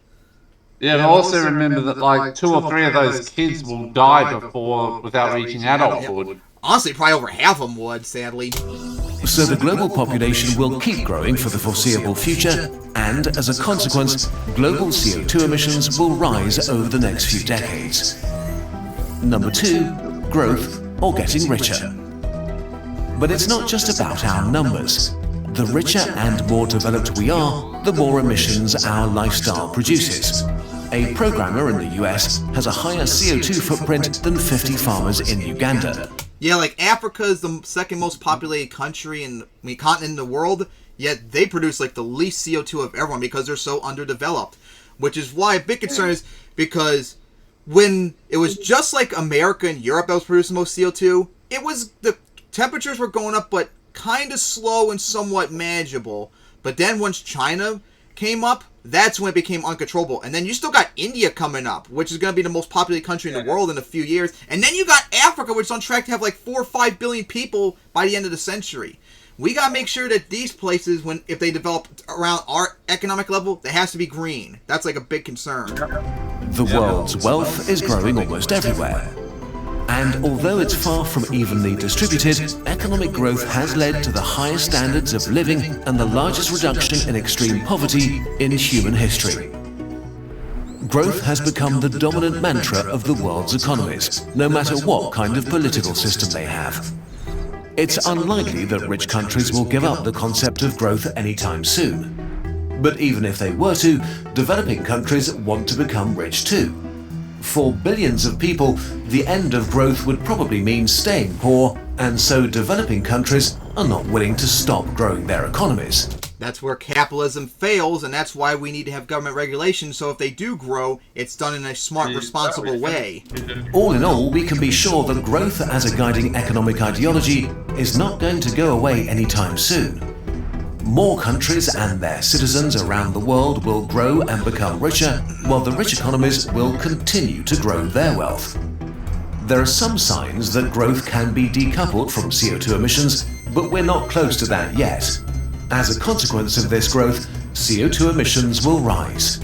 Yeah, but also remember that like 2 or 3 of those kids will die without reaching adulthood. Honestly, probably over half of them would, sadly. So the global population will keep growing for the foreseeable future, and as a consequence, global CO2 emissions will rise over the next few decades. Number 2, growth or getting richer. But it's not just about our numbers. The richer and more developed we are, the more emissions our lifestyle produces. A programmer in the US has a higher CO2 footprint than 50 farmers in Uganda. Yeah, like Africa is the second most populated country continent in the world, yet they produce like the least CO2 of everyone because they're so underdeveloped. Which is why a big concern is because when it was just like America and Europe that was producing most CO2, it was the temperatures were going up, but kind of slow and somewhat manageable. But then once China came up, that's when it became uncontrollable. And then you still got India coming up, which is going to be the most populated country in the world in a few years. And then you got Africa, which is on track to have like 4 or 5 billion people by the end of the century. We got to make sure that these places, if they develop around our economic level, they has to be green. That's like a big concern. The world's wealth is growing almost everywhere. And although it's far from evenly distributed, economic growth has led to the highest standards of living and the largest reduction in extreme poverty in human history. Growth has become the dominant mantra of the world's economies, no matter what kind of political system they have. It's unlikely that rich countries will give up the concept of growth anytime soon. But even if they were to, developing countries want to become rich too. For billions of people, the end of growth would probably mean staying poor, and so developing countries are not willing to stop growing their economies. That's where capitalism fails, and that's why we need to have government regulation, so if they do grow, it's done in a smart, responsible way. All in all, we can be sure that growth as a guiding economic ideology is not going to go away anytime soon. More countries and their citizens around the world will grow and become richer, while the rich economies will continue to grow their wealth. There are some signs that growth can be decoupled from CO2 emissions, but we're not close to that yet. As a consequence of this growth, CO2 emissions will rise.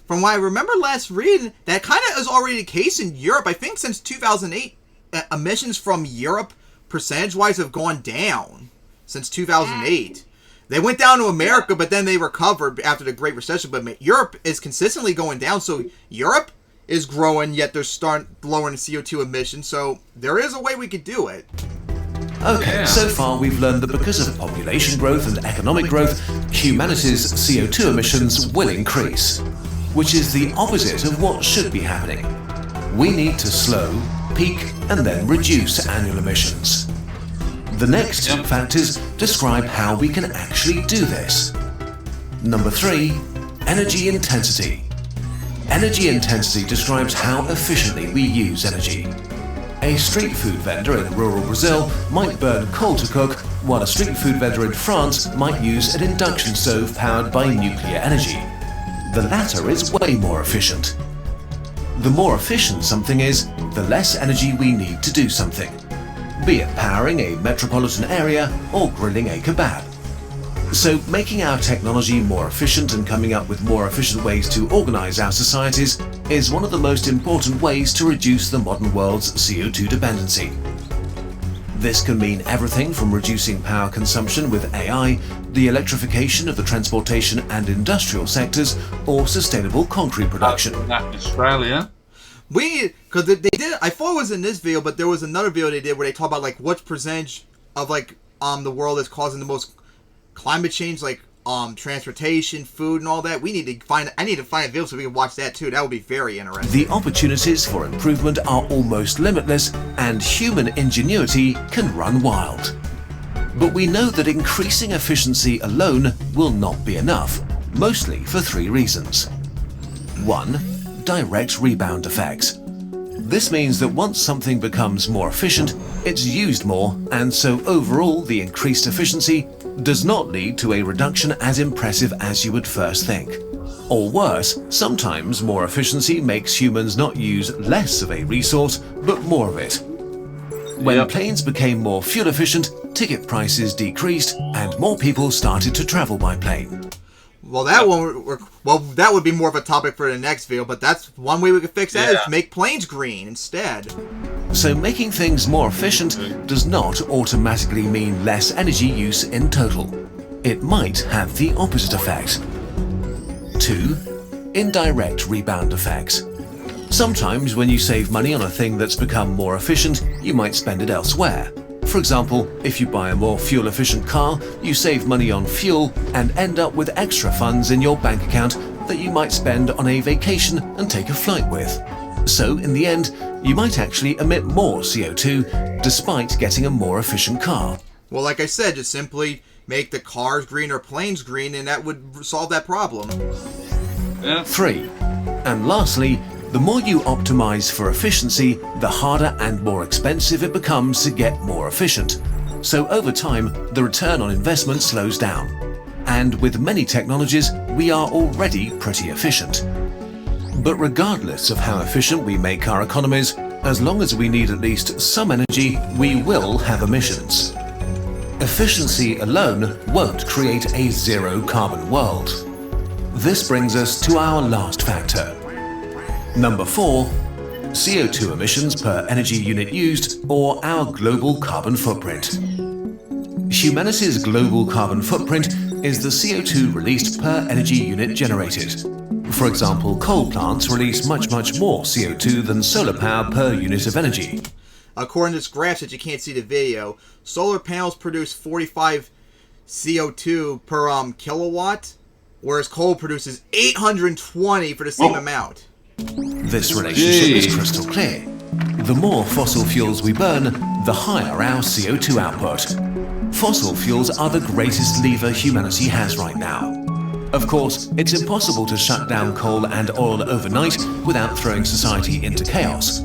From what I remember last reading, that kind of is already the case in Europe. I think since 2008, emissions from Europe percentage-wise have gone down since 2008. They went down to America, but then they recovered after the Great Recession. But Europe is consistently going down, so Europe is growing, yet they're starting lowering the CO2 emissions. So there is a way we could do it. Okay, so far we've learned that because of population growth and economic growth, humanity's CO2 emissions will increase, which is the opposite of what should be happening. We need to slow, peak, and then reduce annual emissions. The next two factors describe how we can actually do this. Number 3, energy intensity. Energy intensity describes how efficiently we use energy. A street food vendor in rural Brazil might burn coal to cook, while a street food vendor in France might use an induction stove powered by nuclear energy. The latter is way more efficient. The more efficient something is, the less energy we need to do something, be it powering a metropolitan area or grilling a kebab. So making our technology more efficient and coming up with more efficient ways to organize our societies is one of the most important ways to reduce the modern world's CO2 dependency. This can mean everything from reducing power consumption with AI, the electrification of the transportation and industrial sectors, or sustainable concrete production. Australia. Because they did, I thought it was in this video, but there was another video they did where they talk about like what percentage of like the world is causing the most climate change, like transportation, food, and all that. I need to find a video so we can watch that too. That would be very interesting. The opportunities for improvement are almost limitless, and human ingenuity can run wild. But we know that increasing efficiency alone will not be enough, mostly for 3 reasons. 1. Direct rebound effects. This means that once something becomes more efficient, it's used more, and so overall the increased efficiency does not lead to a reduction as impressive as you would first think. Or worse, sometimes more efficiency makes humans not use less of a resource, but more of it. When planes became more fuel efficient, ticket prices decreased, and more people started to travel by plane. Well, that won't work. Well, that would be more of a topic for the next video, but that's one way we could fix that is make planes green instead. So making things more efficient does not automatically mean less energy use in total. It might have the opposite effect. 2. Indirect rebound effects. Sometimes when you save money on a thing that's become more efficient, you might spend it elsewhere. For example, if you buy a more fuel-efficient car, you save money on fuel and end up with extra funds in your bank account that you might spend on a vacation and take a flight with. So, in the end, you might actually emit more CO2 despite getting a more efficient car. Well, like I said, just simply make the cars green or planes green and that would solve that problem. 3. And lastly, the more you optimize for efficiency, the harder and more expensive it becomes to get more efficient. So over time, the return on investment slows down. And with many technologies, we are already pretty efficient. But regardless of how efficient we make our economies, as long as we need at least some energy, we will have emissions. Efficiency alone won't create a zero-carbon world. This brings us to our last factor. Number 4, CO2 emissions per energy unit used, or our global carbon footprint. Humanity's global carbon footprint is the CO2 released per energy unit generated. For example, coal plants release much more CO2 than solar power per unit of energy. According to this graph that you can't see the video, solar panels produce 45 CO2 per kilowatt, whereas coal produces 820 for the same amount. This relationship is crystal clear. The more fossil fuels we burn, the higher our CO2 output. Fossil fuels are the greatest lever humanity has right now. Of course, it's impossible to shut down coal and oil overnight without throwing society into chaos.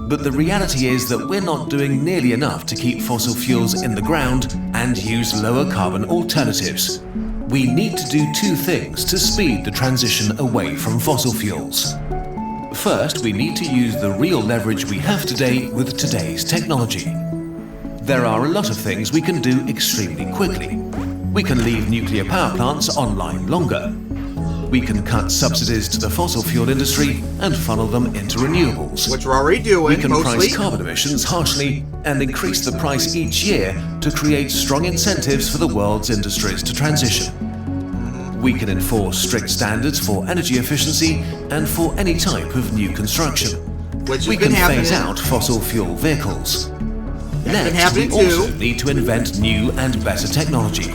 But the reality is that we're not doing nearly enough to keep fossil fuels in the ground and use lower carbon alternatives. We need to do 2 things to speed the transition away from fossil fuels. First, we need to use the real leverage we have today with today's technology. There are a lot of things we can do extremely quickly. We can leave nuclear power plants online longer. We can cut subsidies to the fossil fuel industry and funnel them into renewables. Which we're already doing, We can mostly. price carbon emissions harshly and increase the price each year to create strong incentives for the world's industries to transition. We can enforce strict standards for energy efficiency and for any type of new construction. Which We has been can phase happening. out fossil fuel vehicles. been Next, we happening also too. need to invent new and better technology.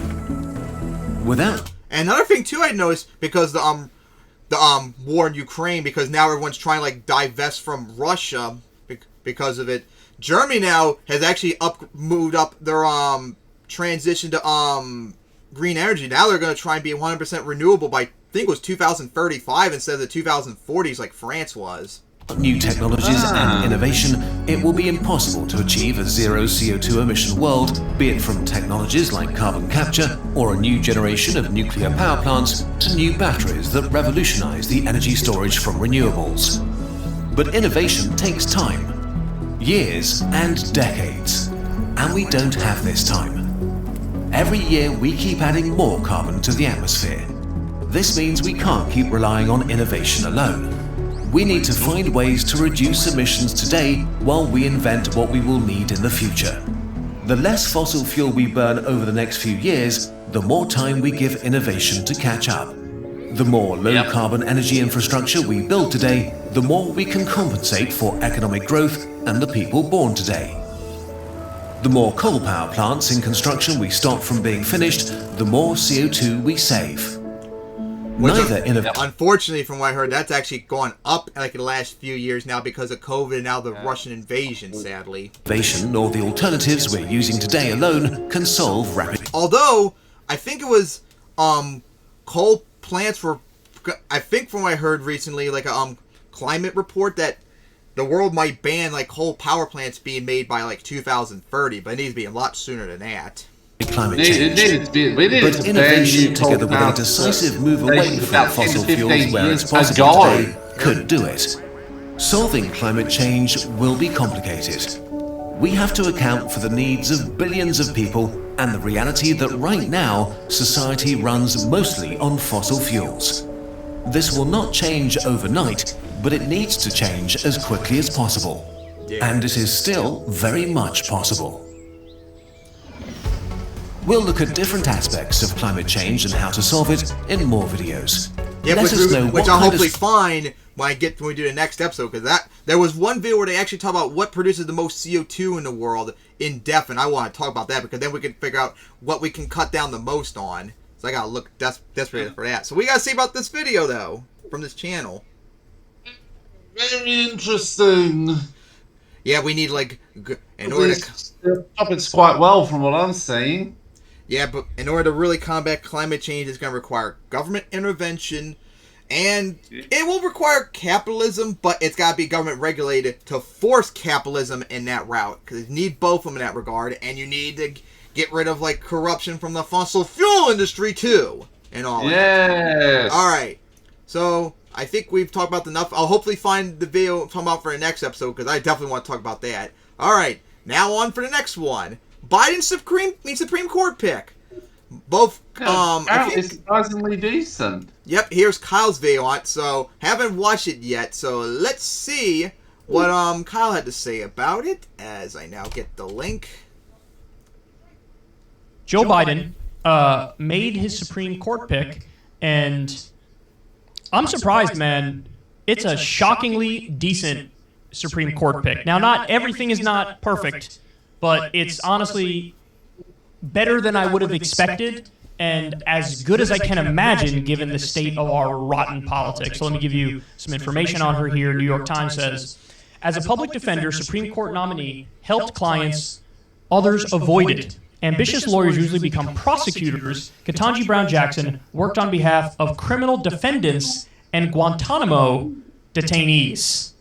Without And another thing too, I noticed because the war in Ukraine, because now everyone's trying to like divest from Russia because of it. Germany now has actually moved up their transition to green energy. Now they're going to try and be 100% renewable by, I think it was 2035 instead of the 2040s like France was. new technologies and innovation, it will be impossible to achieve a zero CO2 emission world, be it from technologies like carbon capture or a new generation of nuclear power plants to new batteries that revolutionize the energy storage from renewables. But innovation takes time, years and decades, and we don't have this time. Every year we keep adding more carbon to the atmosphere. This means we can't keep relying on innovation alone. We need to find ways to reduce emissions today while we invent what we will need in the future. The less fossil fuel we burn over the next few years, the more time we give innovation to catch up. The more low-carbon energy infrastructure we build today, the more we can compensate for economic growth and the people born today. The more coal power plants in construction we stop from being finished, the more CO2 we save. Unfortunately, from what I heard, that's actually gone up like in the last few years now because of COVID and now the Russian invasion, sadly. Innovation or the alternatives we're using today alone can solve rapid. Although, I think it was coal plants were, I think from what I heard recently, like a climate report that the world might ban like coal power plants being made by like 2030, but it needs to be a lot sooner than that. Climate change. But innovation, together with a decisive move away from fossil fuels where it's possible today, could do it. Solving climate change will be complicated. We have to account for the needs of billions of people and the reality that right now, society runs mostly on fossil fuels. This will not change overnight, but it needs to change as quickly as possible. and it is still very much possible. We'll look at different aspects of climate change and how to solve it in more videos. Yeah, Let us know which what I'll kind hopefully of... find when we do the next episode, because there was one video where they actually talk about what produces the most CO2 in the world in depth, and I want to talk about that because then we can figure out what we can cut down the most on. So I gotta look desperately for that. So we gotta see about this video though from this channel. Very interesting. Yeah, we need like in order to Topics quite well from what I'm seeing. Yeah, but in order to really combat climate change, it's going to require government intervention, and it will require capitalism, but it's got to be government regulated to force capitalism in that route, because you need both of them in that regard, and you need to get rid of, like, corruption from the fossil fuel industry, too, and all that. Yes. All right, so I think we've talked about enough. I'll hopefully find the video come out for the next episode, because I definitely want to talk about that. All right, now on for the next one. Biden's Supreme Court pick. Both, I think, it's surprisingly decent. Yep, here's Kyle's video on it, so haven't watched it yet, so let's see what Kyle had to say about it as I now get the link. Joe Biden made his Supreme Court pick, and I'm surprised, man. It's a shockingly decent Supreme Court pick. Now, not everything is not perfect, but it's honestly better than I would have expected and as good as I can imagine given the state of our rotten politics. So let me give you some information on her here. New York Times says, as a public defender, Supreme Court nominee helped clients others avoided. Ambitious lawyers usually become prosecutors. Ketanji Brown Jackson worked on behalf of criminal defendants and Guantanamo detainees.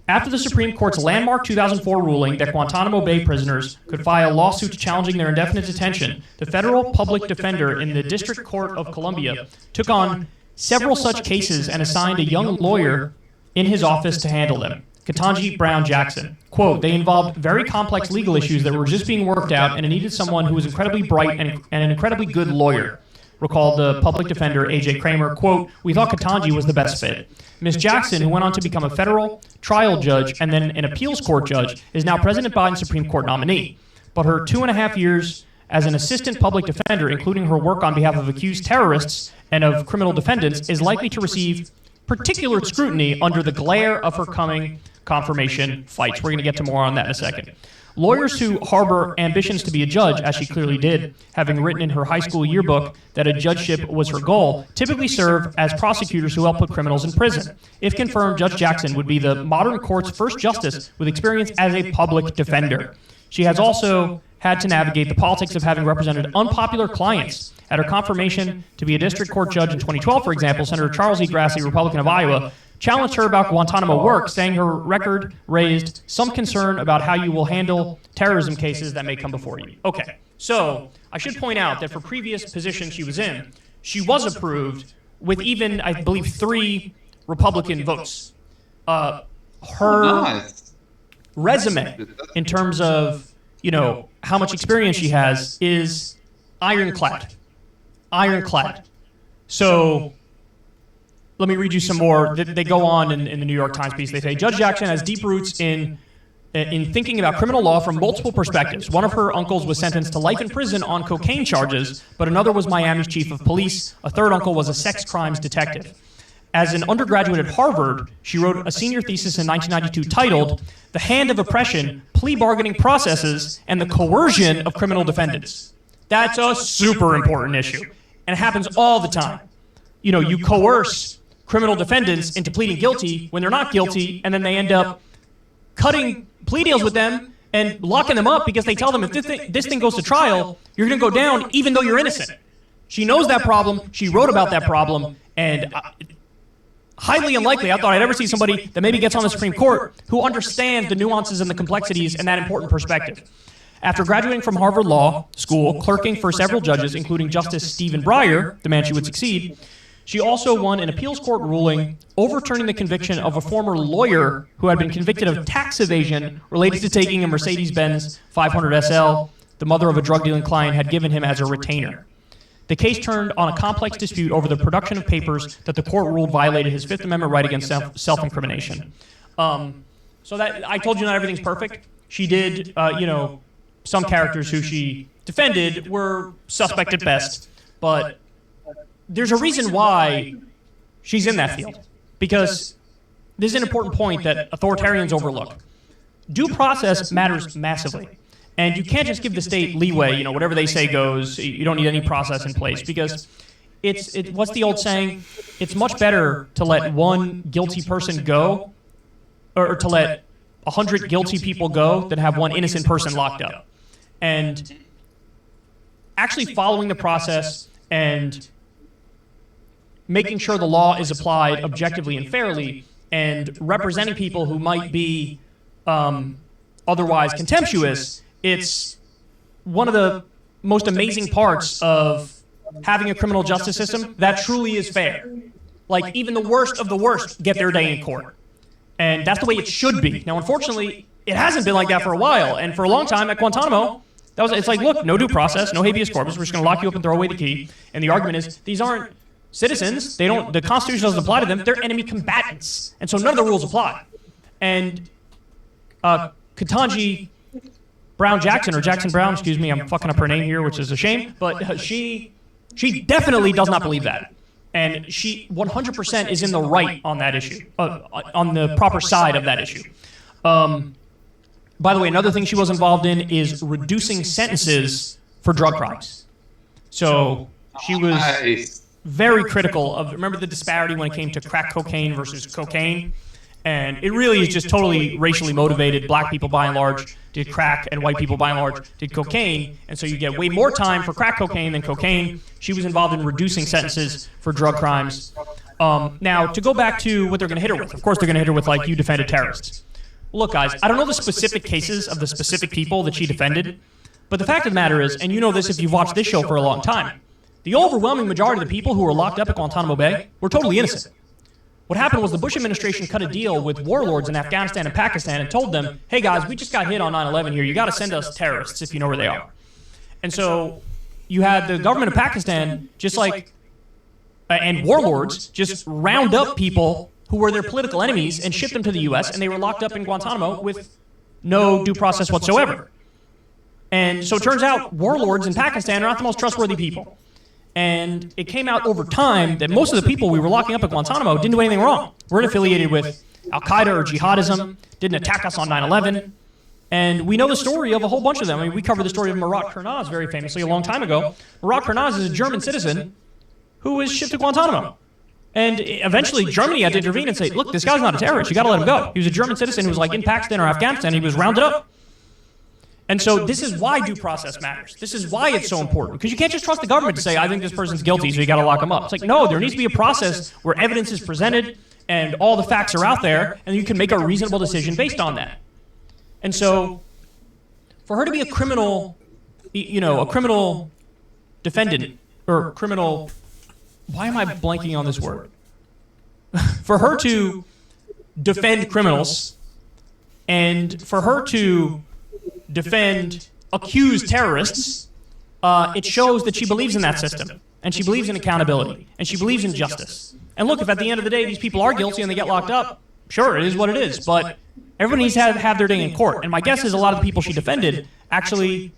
After the Supreme Court's landmark 2004 ruling that Guantanamo Bay prisoners could file lawsuits challenging their indefinite detention, the federal public defender in the District Court of Columbia took on several such cases and assigned a young lawyer in his office to handle them. Ketanji Brown Jackson. Quote, they involved very complex legal issues that were just being worked out, and it needed someone who was incredibly bright and an incredibly good lawyer, recalled the public defender A.J. Kramer. Quote, we thought Ketanji was the best fit. Ms. Jackson, who went on to become a federal trial judge and then an appeals court judge, is now President Biden's Supreme Court nominee. But her 2.5 years as an assistant public defender, including her work on behalf of accused terrorists and of criminal defendants, is likely to receive particular scrutiny under the glare of her coming confirmation fights. We're going to get to more on that in a second. Lawyers who harbor ambitions to be a judge, as she clearly did, having written in her high school yearbook that a judgeship was her goal, typically serve as prosecutors who help put criminals in prison. If confirmed, Judge Jackson would be the modern court's first justice with experience as a public defender. She has also had to navigate the politics of having represented unpopular clients. At her confirmation to be a district court judge in 2012, for example, Senator Charles E. Grassley, Republican of Iowa, challenged her about Guantanamo work, saying her record raised some concern about how you will handle terrorism cases that may come before you. Okay, so I should point out that for previous positions she was in, she was approved with even, I believe, 3 Republican votes. Her resume, in terms of, you know, how much experience she has, is ironclad. Ironclad. So let me read you some more. They go on in the New York Times piece. They say, Judge Jackson has deep roots in thinking about criminal law from multiple perspectives. One of her uncles was sentenced to life in prison on cocaine charges, but another was Miami's chief of police. A third uncle was a sex crimes detective. As an undergraduate at Harvard, she wrote a senior thesis in 1992 titled The Hand of Oppression, Plea Bargaining Processes, and the Coercion of Criminal Defendants. That's a super important issue, and it happens all the time. You know, you coerce criminal defendants into pleading guilty when they're not guilty, and then they end up cutting plea deals with them and locking them up because they tell them if this thing goes to trial, you're going to go down even though you're innocent. She knows that problem. She wrote about that problem, and highly unlikely I thought I'd ever see somebody that maybe gets on the Supreme Court who understands the nuances and the complexities and that important perspective. After graduating from Harvard Law School, clerking for several judges, including Justice Stephen Breyer, the man she would succeed, she also won an appeals court ruling overturning the conviction of a former lawyer who had been convicted of tax evasion related to taking a Mercedes-Benz 500 SL the mother of a drug-dealing client had given him as a retainer. The case turned on a complex dispute over the production of papers that the court ruled violated his Fifth Amendment right against self-incrimination. So that I told you not everything's perfect. She did, some characters who she defended were suspect at best, but there's a reason why she's in that field, because this is an important point that authoritarians overlook. Due process matters massively, and you can't just give the state leeway, whatever they say goes. You don't need any process in place, because what's the old saying? It's much better to let one guilty person go, or to let 100 guilty people go than have one innocent person locked up. And actually following the process and making sure the law is applied objectively and fairly, and representing people who might be otherwise contemptuous, it's one of the most amazing parts of having a criminal justice system that truly is fair. Like, even the worst of the worst get their day in court. And that's the way it should be. Now, unfortunately, it hasn't been like that for a while. And for a long time at Guantanamo, it's like, look, no due process, no habeas corpus, we're just going to lock you up and throw away the key. And the argument is, these aren't citizens, the Constitution doesn't apply to them, they're enemy combatants. And so none of the rules apply. And Ketanji Brown Jackson, or Jackson Brown, excuse me, I'm fucking up her name here, which is a shame, but she definitely does not believe that. And she 100% is in the right on that issue, on the proper side of that issue. By the way, another thing she was involved in is reducing sentences for drug crimes. So she was very critical of, remember the disparity when it came to crack cocaine versus cocaine? And it really is just totally racially motivated. Black people, by and large, did crack, and white people, by and large, did cocaine. And so you get way more time for crack cocaine than cocaine. She was involved in reducing sentences for drug crimes. Now, to go back to what they're going to hit her with, of course they're going to hit her with, like, you defended terrorists. Look, guys, I don't know the specific cases of the specific people that she defended, but the fact of the matter is, and you know this if you've watched this show for a long time, the overwhelming majority of the people who were locked up at Guantanamo Bay were totally innocent. What happened was the Bush administration cut a deal with warlords in Afghanistan and Pakistan and told them, hey guys, we just got hit on 9/11 here, you got to send us terrorists if you know where they are. And so you had the government of Pakistan just like, and warlords just round up people who were their political enemies and ship them to the U.S., and they were locked up in Guantanamo with no due process whatsoever. And so it turns out warlords in Pakistan are not the most trustworthy people. And it came out over time that most of the people we were locking up at Guantanamo didn't do anything wrong. Weren't affiliated with Al-Qaeda or jihadism, didn't attack us on 9/11. And we know the story of a whole bunch of them. I mean, we covered the story of Murat Kurnaz very famously a long time ago. Murat Kurnaz is a German citizen who was shipped to Guantanamo. And eventually Germany had to intervene and say, look, this guy's not a terrorist, you got to let him go. He was a German citizen who was like in Pakistan or Afghanistan, he was rounded up. And so this is why due process matters. This is why it's so important. Because you can't just trust the government to say, I think this person's guilty, so you got to lock him up. It's like, no, there needs to be a process where evidence is presented and all the facts are out there, and you can make a reasonable decision based on that. And so for her to be a criminal, a criminal defendant, or criminal, why am I blanking on this word? For her to defend criminals, and for her to defend accused terrorists, it shows that she believes in that system, and she believes in accountability, and she believes in justice. And look, if at the end of the day these people are guilty and they get locked up, sure, it is what it is, but everyone needs to have their day in court. And my guess is a lot of the people she defended actually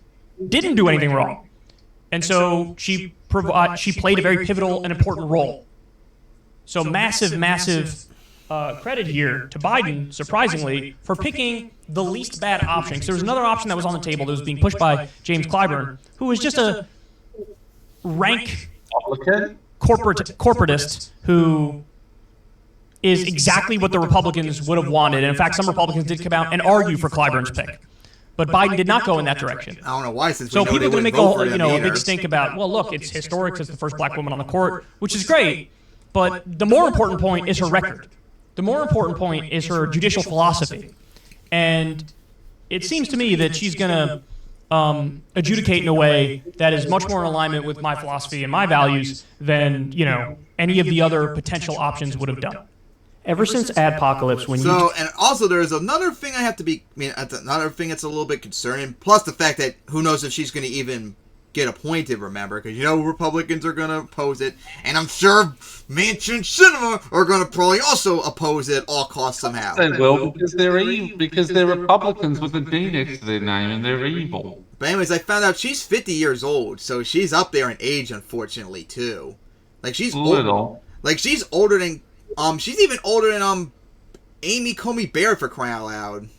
didn't do anything wrong. And so she played a very pivotal and important role. So massive credit here to Biden, surprisingly, for picking the least bad option. Because there was another option that was on the table that was being pushed by James Clyburn, who was just a rank corporatist who is exactly what the Republicans would have wanted. And in fact, some Republicans did come out and argue for Clyburn's pick. But Biden did not go in that direction. I don't know why, since so people are going to make a big stink about, well, look, it's historic, it's the first black woman on the court, which is great. But the more important point is her record. The more important point is her judicial philosophy. And it seems to me that she's going to adjudicate in a way that is much more in alignment with my philosophy and my values than, any of the other potential options would have done. Ever since Adpocalypse, when and also there's another thing another thing that's a little bit concerning, plus the fact that who knows if she's going to even get appointed, remember, because Republicans are going to oppose it, and I'm sure Manchin Cinema are going to probably also oppose it at all costs somehow. They will, because they're evil, because they're Republicans with a D next to their name, and they're evil. But anyways, I found out she's 50 years old, so she's up there in age, unfortunately, too. Like, she's little. Like, she's older than, she's even older than, Amy Coney Barrett, for crying out loud.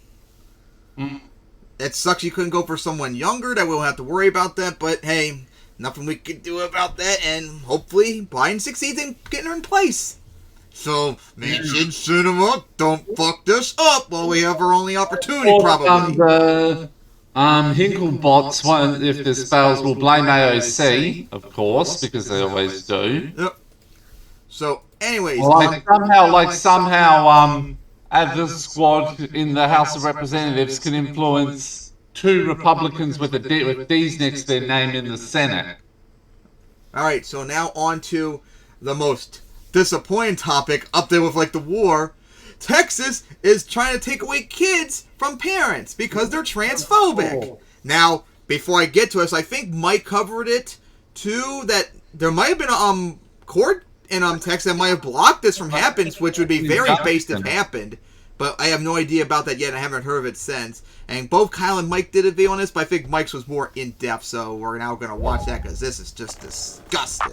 It sucks you couldn't go for someone younger, that we won't have to worry about that, but hey, nothing we can do about that, and hopefully Biden succeeds in getting her in place. So, Manchin Cinema, don't fuck this up while we have our only opportunity, probably. Hinklebots, if this fails, will blame AOC, of course, because they always do. Yep. So, anyways... somehow, the squad in the House of Representatives can influence 2 Republicans with D's next to their name in the Senate. Alright, so now on to the most disappointing topic up there with, like, the war. Texas is trying to take away kids from parents because they're transphobic. Now, before I get to this, I think Mike covered it, too, that there might have been a court in Texas that might have blocked this from happening, which would be very based if happened. But I have no idea about that yet. I haven't heard of it since. And both Kyle and Mike did a video on this, but I think Mike's was more in-depth, so we're now going to watch that because this is just disgusting.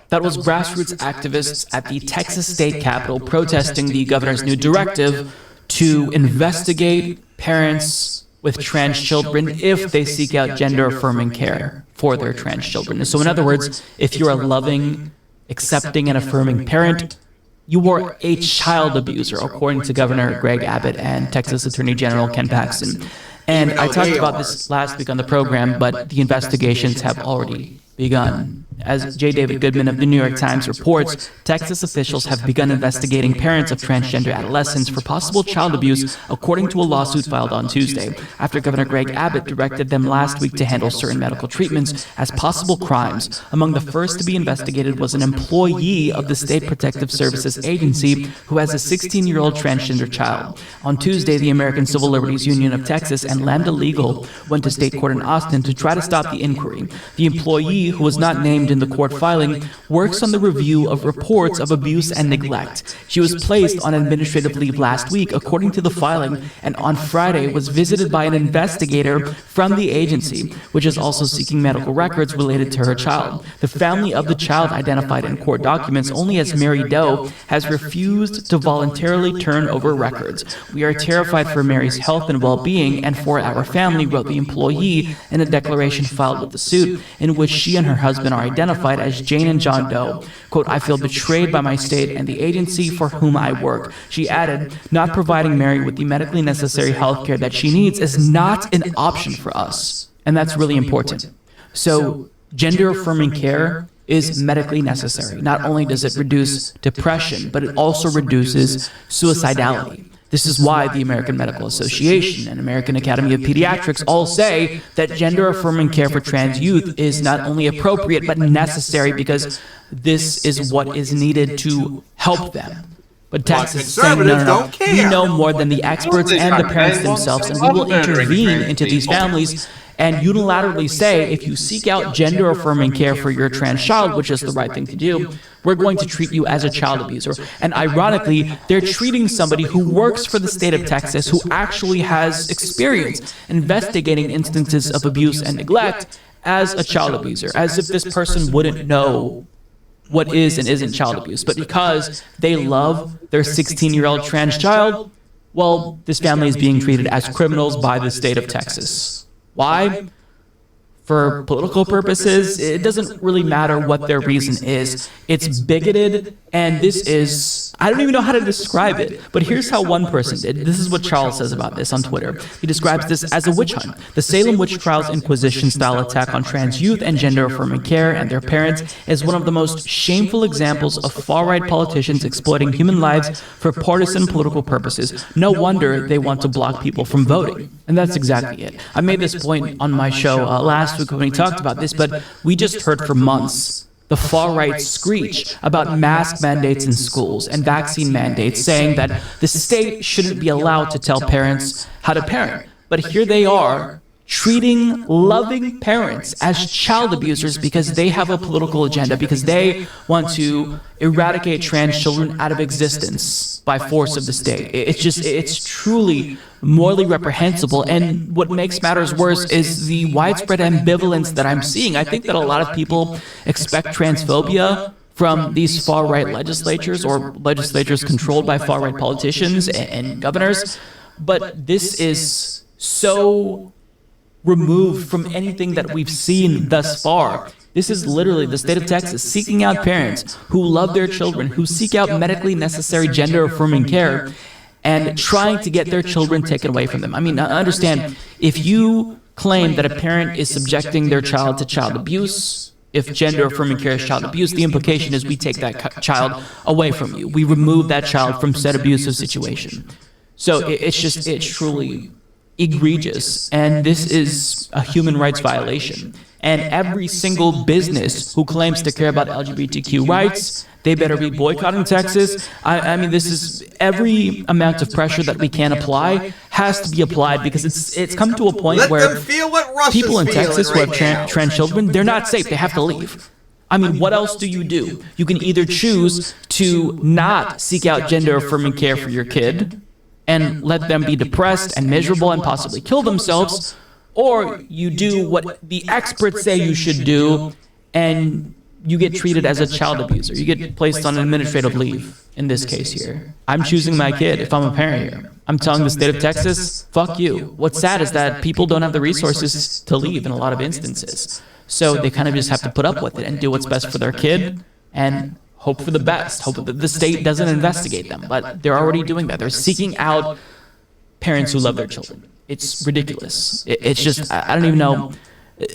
That was grassroots activists at the Texas state capitol protesting the governor's new directive to investigate parents with trans children if they seek out gender-affirming care for their trans children. So in other words, if you're a loving, accepting, and affirming parent, you are a child abuser, according to Governor Greg Abbott and Texas Attorney General Ken Paxton. And I talked about this last week on the program, but the investigations have already begun. As J. David Goodman of the New York Times reports, Texas officials have begun investigating parents of transgender adolescents for possible child abuse, according to a lawsuit filed on Tuesday, after Governor Greg Abbott directed them last week to handle certain medical treatments as possible crimes. Among the first to be investigated was an employee of the State Protective Services Agency who has a 16-year-old transgender child. On Tuesday, the American Civil Liberties Union of Texas and Lambda Legal went to state court in Austin to try to stop the inquiry. The employee, who was not named in the court filing, works on the review of reports of abuse and neglect. She was placed on administrative leave last week, according to the filing, and on Friday was visited by an investigator from the agency, which is also seeking medical records related to her child. The family of the child, identified in court documents only as Mary Doe, has refused to voluntarily turn over records. We are terrified for Mary's health and well-being and for our family, wrote the employee in a declaration filed with the suit, in which she and her husband are identified as Jane and John Doe. Quote, I feel betrayed by my state and the agency for whom I work. She added, not providing Mary with the medically necessary health care that she needs is not an option for us. And that's really important. So, gender-affirming care is medically necessary. Not only does it reduce depression, but it also reduces suicidality. This is why the American Medical Association and American Academy of Pediatrics all say that gender-affirming care for trans youth is not only appropriate but necessary, because this is what is needed to help them. But Texas is saying, no, we know more than the experts and the parents themselves, and we will intervene into these families and unilaterally say, if you seek out gender-affirming care for your trans child, which is the right thing to do, we're going to treat you as a child abuser. And ironically, they're treating somebody who works for the state of Texas, who actually has experience investigating instances of abuse and neglect, as a child abuser, as if this person wouldn't know what is and isn't child abuse. But because they love their 16-year-old trans child, well, this family is being treated as criminals by the state of Texas. Why? For political purposes, it doesn't really matter what their reason is. It's bigoted, and this is, I don't even know how to describe it, but here's how one person did. This is what Charles says about this on Twitter. He describes this as a witch hunt. The Salem witch trials Inquisition-style attack on trans youth and gender-affirming care and their parents is one of the most shameful examples of far-right politicians exploiting human lives for partisan political purposes. No wonder they want to block people from voting. And that's exactly it. I made this point on my show last week when we talked about this, but we just heard for months the far-right screech about mask mandates in schools and vaccine mandates, saying that the state shouldn't be allowed to tell parents how to parent. But here they are, treating loving parents as child abusers because they have a political agenda, because they want to eradicate trans children out of existence by force of the state. It's truly morally reprehensible. And what makes matters worse is the widespread ambivalence that I'm seeing. I think that a lot of people expect transphobia from these far-right legislatures or legislatures controlled by far-right politicians and governors, but this is so removed from anything that we've seen thus far. This is literally the state of Texas seeking out parents who love their children, who seek out medically necessary gender-affirming care, and trying to get their children taken away from them. I mean, understand, if you claim that a parent is subjecting their child to child abuse, if gender-affirming care is child abuse, the implication is we take that child away from you. We remove that child from said abusive situation. So it's truly egregious, and this is a human rights violation. And every single business who claims to care about LGBTQ rights, they better be boycotting Texas. I mean, this is every amount of pressure that we can apply has to be applied, because it's come to a point where people in Texas who have trans children, they're not safe. They have to leave. I mean, what else do? You can either choose to not seek out gender-affirming care for your kid and let them be depressed and miserable and possibly kill themselves, or you do what the experts say you should do, and you get treated as a child abuser. You get placed on administrative leave, in this case here. I'm choosing my kid if I'm a parent here. I'm telling the state of Texas, fuck you. What's sad is that people don't have the resources to leave in a lot of instances. So they kind of just have to put up with it and do what's best for their kid, and hope for the best, hope that the state doesn't investigate them. But they're already doing that. They're seeking out parents who love their children. It's ridiculous. It's just, I don't even know.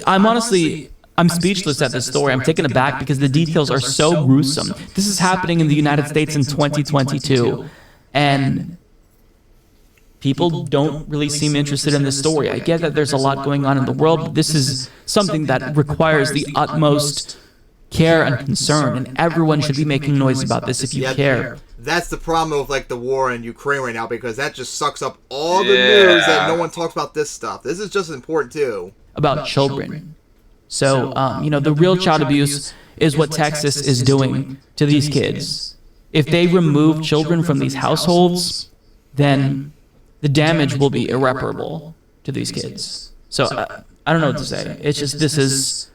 I'm speechless at this story. I'm taken aback because the details are so gruesome. This is happening in the United States in 2022. And people don't really seem interested in this story. I get that there's a lot going on in the world, but this is something that requires the utmost care and concern, and everyone should be making noise about this if you care. That's the problem with like the war in Ukraine right now, because that just sucks up all the news that no one talks about this stuff. This is just important too. About children. So, the real child abuse is what Texas is doing to these kids. If they remove children from these households, then the damage will be irreparable to these kids. So, I don't know what to say. It's just, this is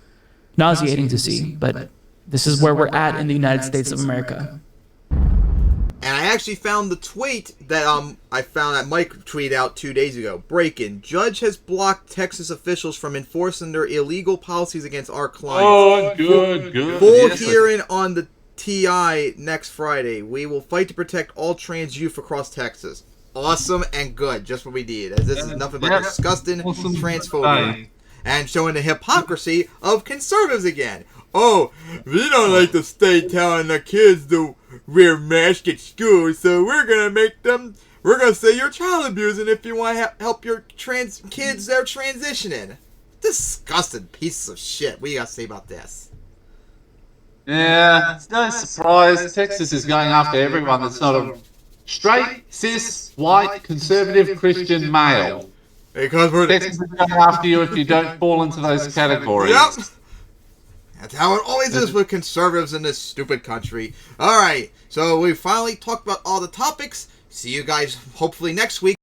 nauseating to see, but this is where we're at in the United States of America. And I actually found the tweet that I found that Mike tweeted out 2 days ago. Breaking: Judge has blocked Texas officials from enforcing their illegal policies against our clients. Oh, good. Full hearing on the TI next Friday. We will fight to protect all trans youth across Texas. Awesome and good. Just what we need. As this is nothing but disgusting transphobia. And showing the hypocrisy of conservatives again. Oh, we don't like the state telling the kids to wear masks at school, so we're gonna say you're child abusing if you want to help your trans kids that are transitioning. Disgusting pieces of shit. What do you got to say about this? Yeah, it's no surprise. Texas is going after everyone that's not a straight, cis, white, conservative, Christian male. Because Texas is going after you if you don't fall into those categories. Yep. That's how it always is with conservatives in this stupid country. Alright, so we finally talked about all the topics. See you guys hopefully next week.